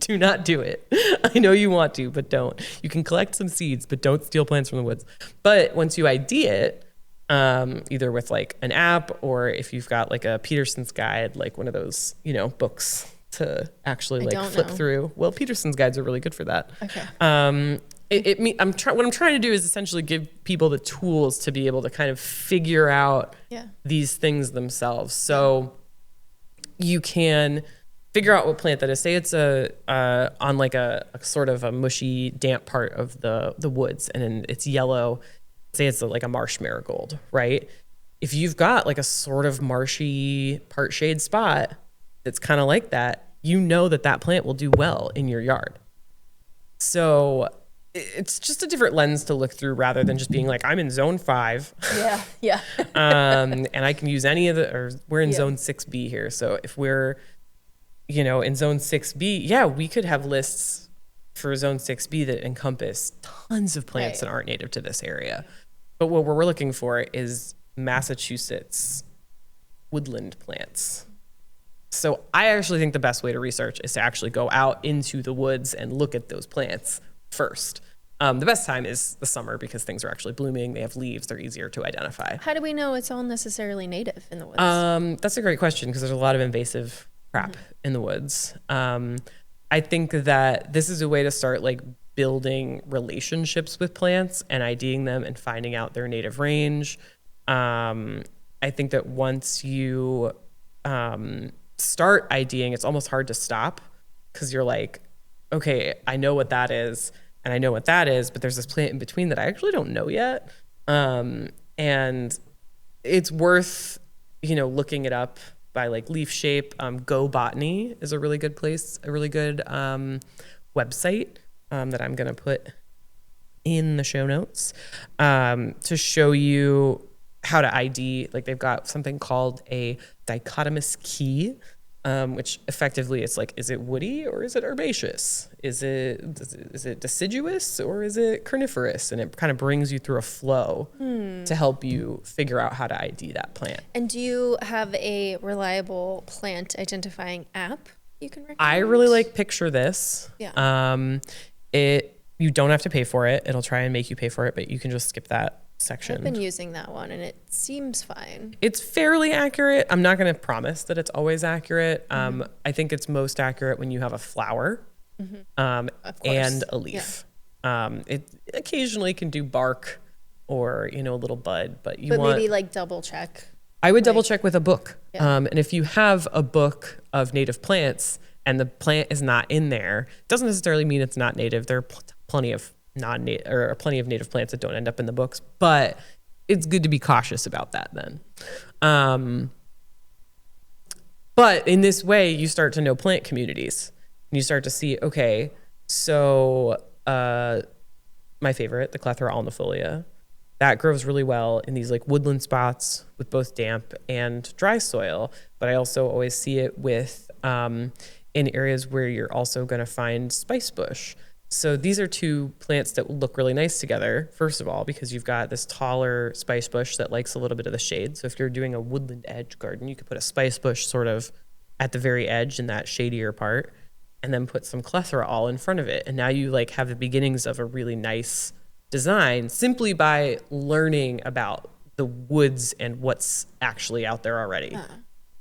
Do not do it. I know you want to, but don't. You can collect some seeds, but don't steal plants from the woods. But once you ID it, either with like an app or if you've got like a Peterson's Guide, like one of those, books to actually like flip through. Well, Peterson's Guides are really good for that. Okay. What I'm trying to do is essentially give people the tools to be able to kind of figure out these things themselves. So you can figure out what plant that is. Say it's on like a sort of a mushy, damp part of the woods, and then it's yellow. Say it's like a marsh marigold, right? If you've got like a sort of marshy, part shade spot that's kind of like that, that plant will do well in your yard. So it's just a different lens to look through rather than just being like, I'm in zone 5. Yeah. And I can use any of or we're in zone 6B here. So if we're, in zone 6B, we could have lists for zone 6B that encompass tons of plants that aren't native to this area. But what we're looking for is Massachusetts woodland plants. So I actually think the best way to research is to actually go out into the woods and look at those plants first. The best time is the summer because things are actually blooming. They have leaves. They're easier to identify. How do we know it's all necessarily native in the woods? That's a great question because there's a lot of invasive crap in the woods. I think that this is a way to start like building relationships with plants and IDing them and finding out their native range. I think that once you start IDing, it's almost hard to stop because you're like, okay, I know what that is and I know what that is, but there's this plant in between that I actually don't know yet. And it's worth, looking it up by like leaf shape. Go Botany is a really good place, a really good website that I'm going to put in the show notes to show you how to ID. Like they've got something called a dichotomous key which effectively it's like, is it woody or is it herbaceous? Is it deciduous or is it carnivorous? And it kind of brings you through a flow to help you figure out how to ID that plant. And do you have a reliable plant identifying app you can recommend? I really like Picture This. Yeah. You don't have to pay for it. It'll try and make you pay for it, but you can just skip that section. I've been using that one and it seems fine. It's fairly accurate. I'm not going to promise that it's always accurate. I think it's most accurate when you have a flower and a leaf. Yeah. It occasionally can do bark or, a little bud, but maybe like double check. I would double check with a book. Yeah. And if you have a book of native plants and the plant is not in there, it doesn't necessarily mean it's not native. There are plenty of plenty of native plants that don't end up in the books, but it's good to be cautious about that then. But in this way, you start to know plant communities and you start to see, okay, so my favorite, the Clethra alnifolia, that grows really well in these like woodland spots with both damp and dry soil. But I also always see it with in areas where you're also going to find spice bush. So these are two plants that look really nice together, first of all, because you've got this taller spice bush that likes a little bit of the shade. So if you're doing a woodland edge garden, you could put a spice bush sort of at the very edge in that shadier part and then put some Clethra all in front of it. And now you like have the beginnings of a really nice design simply by learning about the woods and what's actually out there already.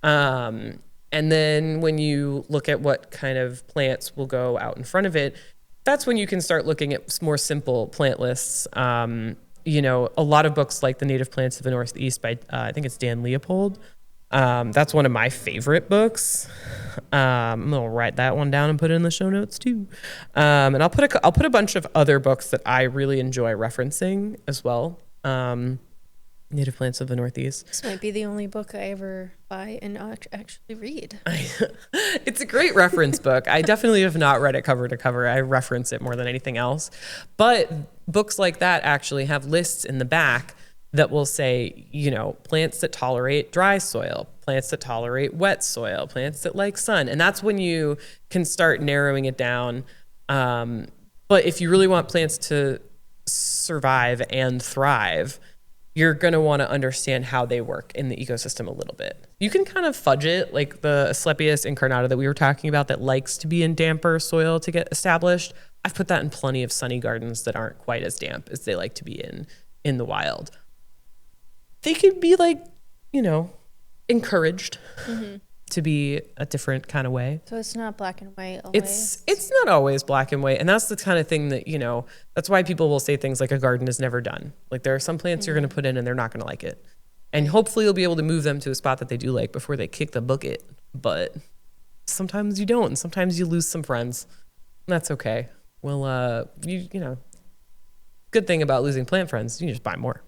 And then when you look at what kind of plants will go out in front of it, that's when you can start looking at more simple plant lists. A lot of books like The Native Plants of the Northeast by, I think it's Dan Leopold. That's one of my favorite books. I'm going to write that one down and put it in the show notes too. And I'll put a bunch of other books that I really enjoy referencing as well. Native Plants of the Northeast. This might be the only book I ever buy and actually read. It's a great reference book. I definitely have not read it cover to cover. I reference it more than anything else. But books like that actually have lists in the back that will say, plants that tolerate dry soil, plants that tolerate wet soil, plants that like sun. And that's when you can start narrowing it down. But if you really want plants to survive and thrive, you're going to want to understand how they work in the ecosystem a little bit. You can kind of fudge it, like the Asclepias incarnata that we were talking about that likes to be in damper soil to get established. I've put that in plenty of sunny gardens that aren't quite as damp as they like to be in the wild. They could be encouraged to be a different kind of way. So it's not black and white always? It's not always black and white. And that's the kind of thing that, that's why people will say things like a garden is never done. Like there are some plants you're going to put in and they're not going to like it. And hopefully you'll be able to move them to a spot that they do like before they kick the bucket. But sometimes you don't. And sometimes you lose some friends. And that's okay. Well, good thing about losing plant friends, you can just buy more.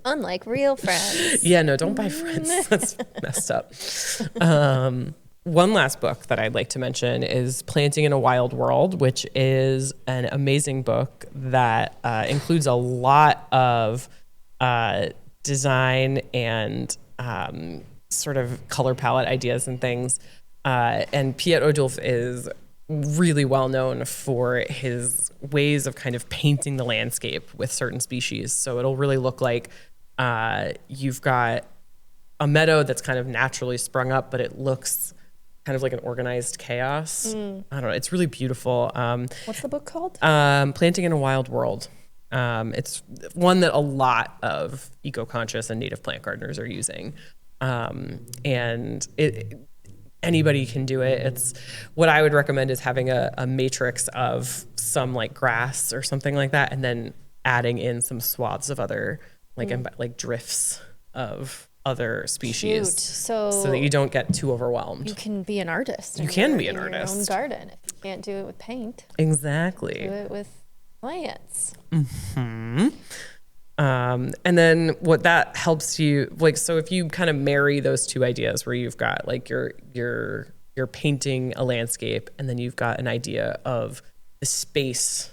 Unlike real friends. Yeah, no, don't buy friends. That's messed up. One last book that I'd like to mention is Planting in a Wild World, which is an amazing book that includes a lot of design and sort of color palette ideas and things. And Piet Oudolf is really well known for his ways of kind of painting the landscape with certain species. So it'll really look like you've got a meadow that's kind of naturally sprung up, but it looks kind of like an organized chaos. I don't know. It's really beautiful. What's the book called? Planting in a Wild World. It's one that a lot of eco-conscious and native plant gardeners are using. And anybody can do it. It's what I would recommend is having a matrix of some like grass or something like that, and then adding in some swaths of other like drifts of other species. Cute. So that you don't get too overwhelmed. You can be an artist. You can be an in artist. Your own garden. If you can't do it with paint, Exactly. do it with plants. And then what that helps you, like, so if you kind of marry those two ideas where you've got like you're painting a landscape and then you've got an idea of the space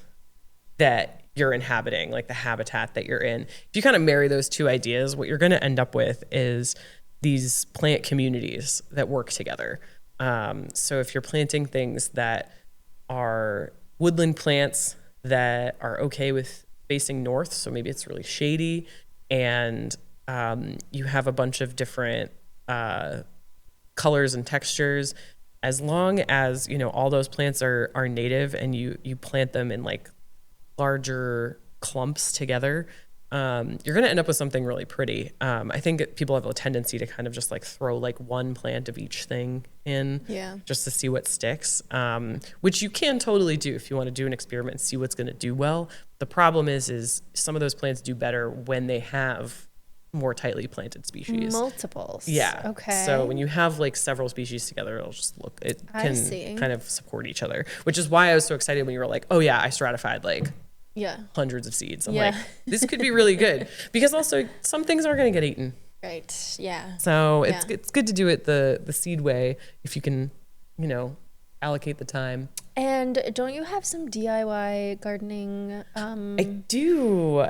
that you're inhabiting, like the habitat that you're in. If you kind of marry those two ideas, what you're going to end up with is these plant communities that work together. So if you're planting things that are woodland plants that are okay with facing north, so maybe it's really shady, and you have a bunch of different colors and textures, as long as, you know, all those plants are native and you plant them in like larger clumps together, you're going to end up with something really pretty. I think people have a tendency to kind of just like throw like one plant of each thing in just to see what sticks, which you can totally do if you want to do an experiment and see what's going to do well. The problem is some of those plants do better when they have more tightly planted species. Multiples. Yeah. Okay. So when you have like several species together, it'll just look, it can kind of support each other, which is why I was so excited when you were like, oh yeah, I stratified like hundreds of seeds. I'm like, this could be really good, because also some things are going to get eaten. Right. Yeah. So it's good to do it the seed way if you can, you know, allocate the time. And don't you have some DIY gardening? I do.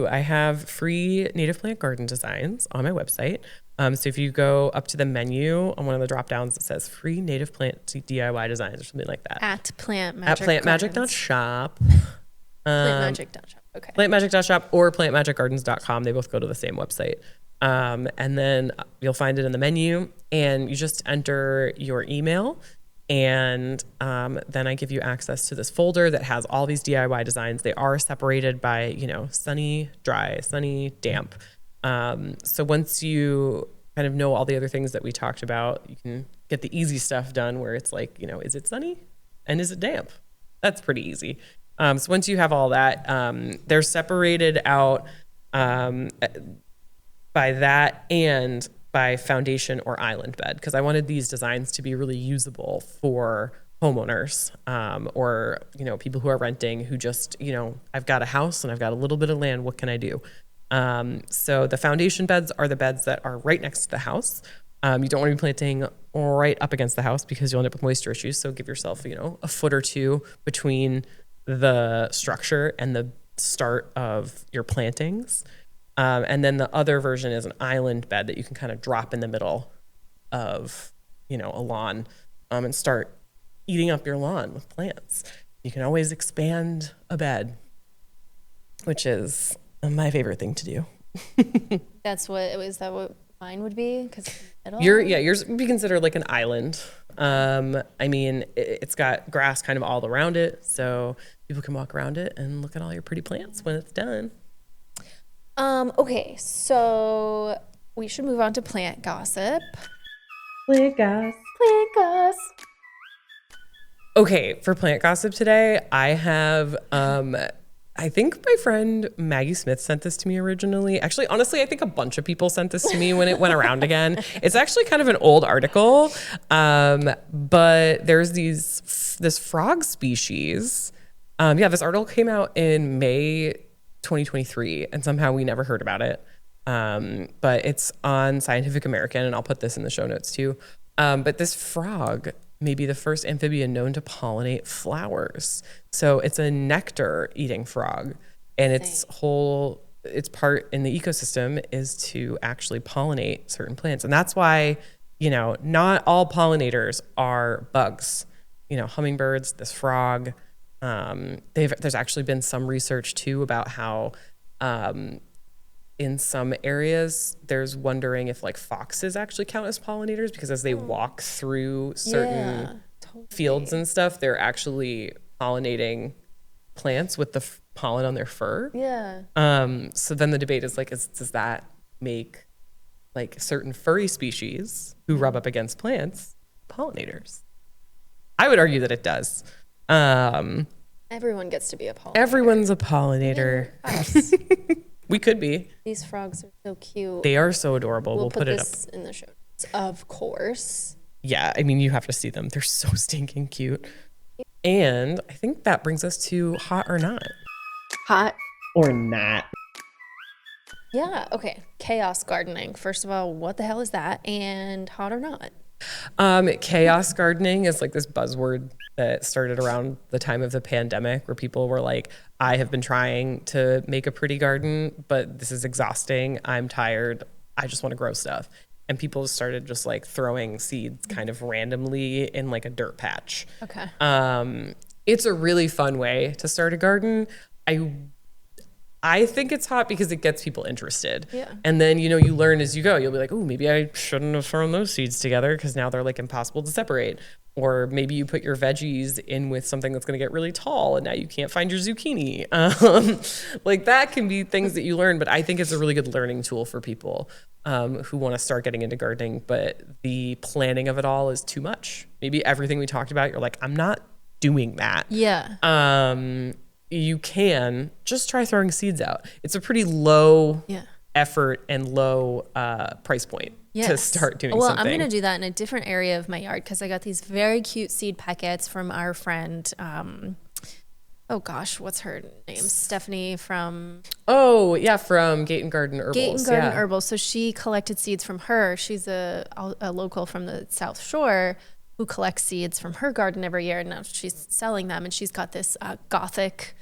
I have free native plant garden designs on my website. So if you go up to the menu on one of the drop downs, it says free native plant DIY designs or something like that. At plantmagic. At plantmagic.shop. Plantmagic.shop. Okay. Plantmagic.shop or plantmagicgardens.com. They both go to the same website. And then you'll find it in the menu, and you just enter your email. And then I give you access to this folder that has all these DIY designs. They are separated by, you know, sunny, dry, sunny, damp. So once you kind of know all the other things that we talked about, you can get the easy stuff done where it's like, you know, is it sunny and is it damp? That's pretty easy. So once you have all that, they're separated out by that and by foundation or island bed, because I wanted these designs to be really usable for homeowners, or, you know, people who are renting who just, you know, I've got a house and I've got a little bit of land. What can I do? So the foundation beds are the beds that are right next to the house. You don't want to be planting right up against the house because you'll end up with moisture issues. So give yourself, you know, a foot or two between the structure and the start of your plantings. And then the other version is an island bed that you can kind of drop in the middle of, you know, a lawn, and start eating up your lawn with plants. You can always expand a bed, which is my favorite thing to do. Is that what mine would be? Because yours would be considered like an island. I mean, it's got grass kind of all around it, so people can walk around it and look at all your pretty plants when it's done. Okay, so we should move on to plant gossip. Plant gossip. Okay, for plant gossip today, I have, I think my friend Maggie Smith sent this to me originally. Actually, honestly, I think a bunch of people sent this to me when it went around again. It's actually kind of an old article, but there's this frog species. This article came out in May 2023, and somehow we never heard about it. But it's on Scientific American, and I'll put this in the show notes too. But this frog may be the first amphibian known to pollinate flowers. So it's a nectar eating frog, and its part in the ecosystem is to actually pollinate certain plants. And that's why, you know, not all pollinators are bugs. You know, hummingbirds, this frog. There's actually been some research too about how in some areas there's wondering if like foxes actually count as pollinators, because as they walk through certain fields and stuff, they're actually pollinating plants with the pollen on their fur. So then the debate is like, does that make like certain furry species who rub up against plants pollinators? I would argue that it does. Everyone gets to be a pollinator. Everyone's a pollinator. Us. We could be. These frogs are so cute. They are so adorable. We'll put it up in the show notes, of course. Yeah, I mean, you have to see them. They're so stinking cute. And I think that brings us to hot or not. Hot or not. Yeah, okay. Chaos gardening. First of all, what the hell is that? And hot or not? Chaos gardening is like this buzzword that started around the time of the pandemic where people were like, I have been trying to make a pretty garden, but this is exhausting. I'm tired. I just want to grow stuff. And people started just like throwing seeds kind of randomly in like a dirt patch. Okay. It's a really fun way to start a garden. I think it's hot because it gets people interested. Yeah. And then, you learn as you go. You'll be like, oh, maybe I shouldn't have thrown those seeds together because now they're like impossible to separate. Or maybe you put your veggies in with something that's going to get really tall and now you can't find your zucchini. Like that can be things that you learn, but I think it's a really good learning tool for people who want to start getting into gardening, but the planning of it all is too much. Maybe everything we talked about, you're like, I'm not doing that. Yeah. You can just try throwing seeds out. It's a pretty low effort and low price point to start doing something. I'm going to do that in a different area of my yard because I got these very cute seed packets from our friend. Oh gosh, what's her name? Stephanie from... Oh, yeah, from Gate and Garden Herbals. Gate and Garden Herbals. So she collected seeds from her. She's a local from the South Shore who collects seeds from her garden every year. And now she's selling them. And she's got this gothic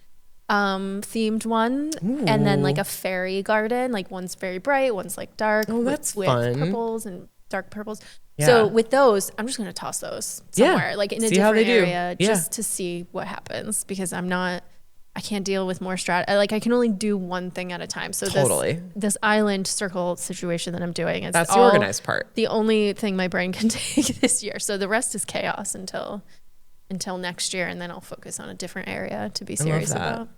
themed one. Ooh. And then like a fairy garden. Like one's very bright, one's like dark. Oh, that's with fun. Purples and dark purples. Yeah. So with those, I'm just going to toss those somewhere, like in a different area, just to see what happens because I can't deal with more like I can only do one thing at a time. So this island circle situation that I'm doing is that's the organized part. The only thing my brain can take this year. So the rest is chaos until next year. And then I'll focus on a different area to be serious about.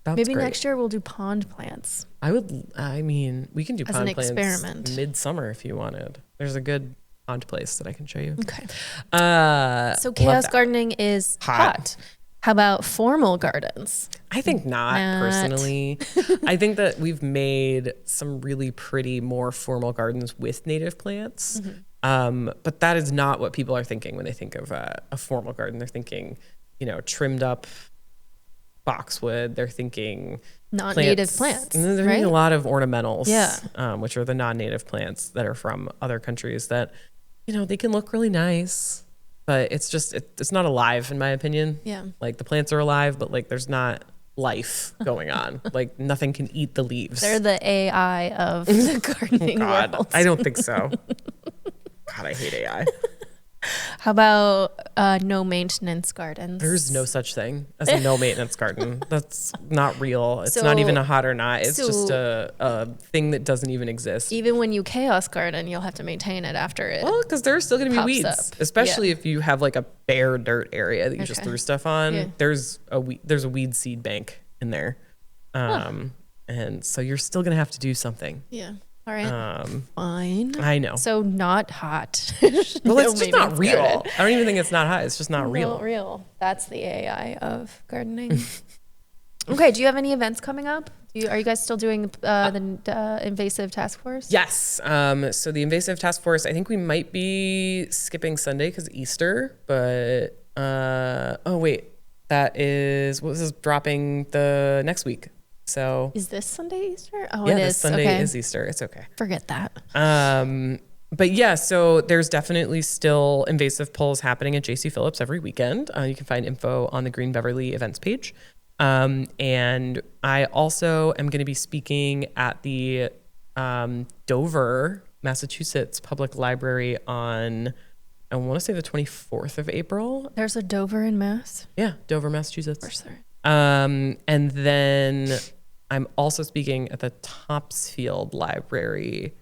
That's Maybe great. next year we'll do pond plants. We can do as pond an plants experiment midsummer if you wanted. There's a good pond place that I can show you. Okay. So chaos gardening is hot. How about formal gardens? I think not. Personally. I think that we've made some really pretty, more formal gardens with native plants. Mm-hmm. But that is not what people are thinking when they think of a formal garden. They're thinking, trimmed up boxwood. They're thinking non-native plants. And they're thinking a lot of ornamentals, yeah. Which are the non-native plants that are from other countries that, they can look really nice. But it's just, it's not alive in my opinion. Yeah. Like the plants are alive, but like there's not life going on. Like nothing can eat the leaves. They're the AI of the gardening world. I don't think so. God, I hate AI. How about no maintenance gardens? There's no such thing as a no maintenance garden. That's not real. It's not even a hot or not. It's just a thing that doesn't even exist. Even when you chaos garden, you'll have to maintain it after it. Well, because there's still going to be weeds, up. especially if you have like a bare dirt area that you just threw stuff on. Yeah. There's a weed seed bank in there, and so you're still going to have to do something. Yeah. All right. Fine. I know. So not hot. Well, it's just not real. Garden. I don't even think it's not hot. It's just not real. Not real. That's the AI of gardening. Okay. Do you have any events coming up? Are you guys still doing the invasive task force? Yes. So the invasive task force, I think we might be skipping Sunday because of Easter, but this is dropping the next week. So is this Sunday Easter? Oh, yeah, it is. This Sunday is Easter. It's okay. Forget that. But yeah, so there's definitely still invasive pulls happening at JC Phillips every weekend. You can find info on the Green Beverly events page. And I also am going to be speaking at the Dover, Massachusetts Public Library on, I want to say the 24th of April. There's a Dover in Mass? Yeah, Dover, Massachusetts. Of course there is. And then I'm also speaking at the Topsfield Library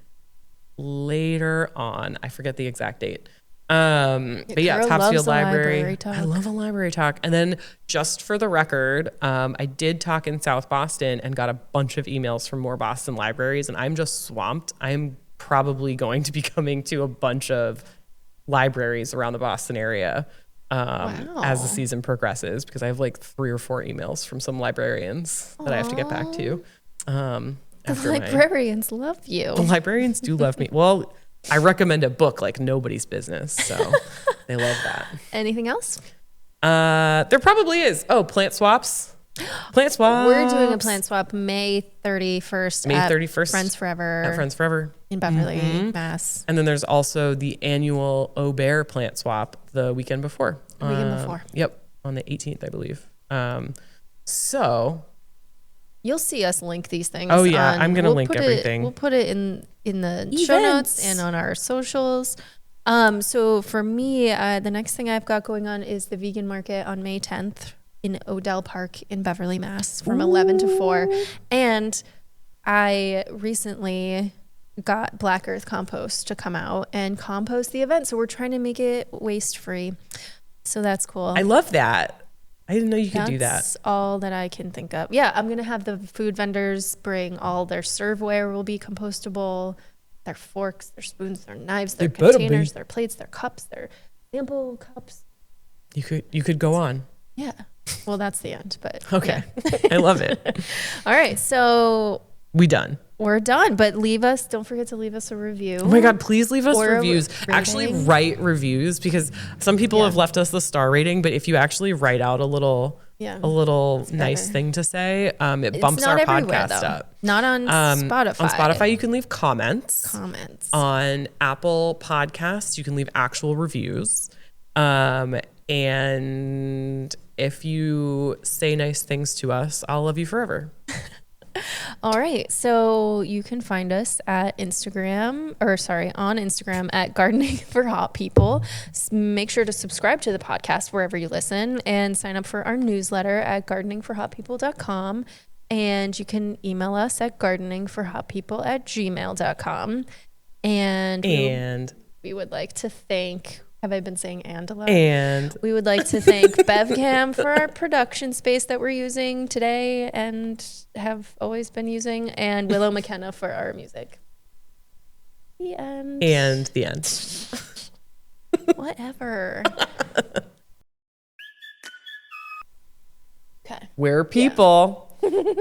later on. I forget the exact date. But yeah, Topsfield Library. I love a library talk. And then just for the record, I did talk in South Boston and got a bunch of emails from more Boston libraries, and I'm just swamped. I'm probably going to be coming to a bunch of libraries around the Boston area as the season progresses, because I have like 3 or 4 emails from some librarians that I have to get back to. The librarians love you. The librarians do love me. Well, I recommend a book like nobody's business, so they love that. Anything else? There probably is. Oh, plant swaps. Plant swap. We're doing a plant swap May 31st. May at 31st. Friends Forever. At Friends Forever. In Beverly, Mass. And then there's also the annual Aubert plant swap the weekend before. The weekend before. Yep. On the 18th, I believe. So you'll see us link these things. Oh yeah, I'm gonna link everything. We'll put it in the show notes and on our socials. So for me, the next thing I've got going on is the vegan market on May 10th in Odell Park in Beverly, Mass, from 11 to 4. And I recently got Black Earth Compost to come out and compost the event. So we're trying to make it waste free. So that's cool. I love that. I didn't know you could do that. That's all that I can think of. Yeah, I'm going to have the food vendors bring all their serveware will be compostable. Their forks, their spoons, their knives, their containers, their plates, their cups, their sample cups. You could go on. Yeah. Well, that's the end, but okay. Yeah. I love it. All right. So we're done, but don't forget to leave us a review. Oh my God, please leave us reviews. Rating. Actually write reviews, because some people have left us the star rating, but if you actually write out a little nice thing to say, it bumps our podcast up. Not on Spotify. On Spotify, you can leave comments. On Apple Podcasts, you can leave actual reviews. And if you say nice things to us, I'll love you forever. All right. So you can find us at on Instagram at Gardening for Hot People. Make sure to subscribe to the podcast wherever you listen and sign up for our newsletter at gardeningforhotpeople.com. And you can email us at gardeningforhotpeople@gmail.com. And we would like to thank... Have I been saying and a lot? And we would like to thank BevCam for our production space that we're using today and have always been using, and Willow McKenna for our music. The end. And the end. Whatever. Okay. We're people. Yeah.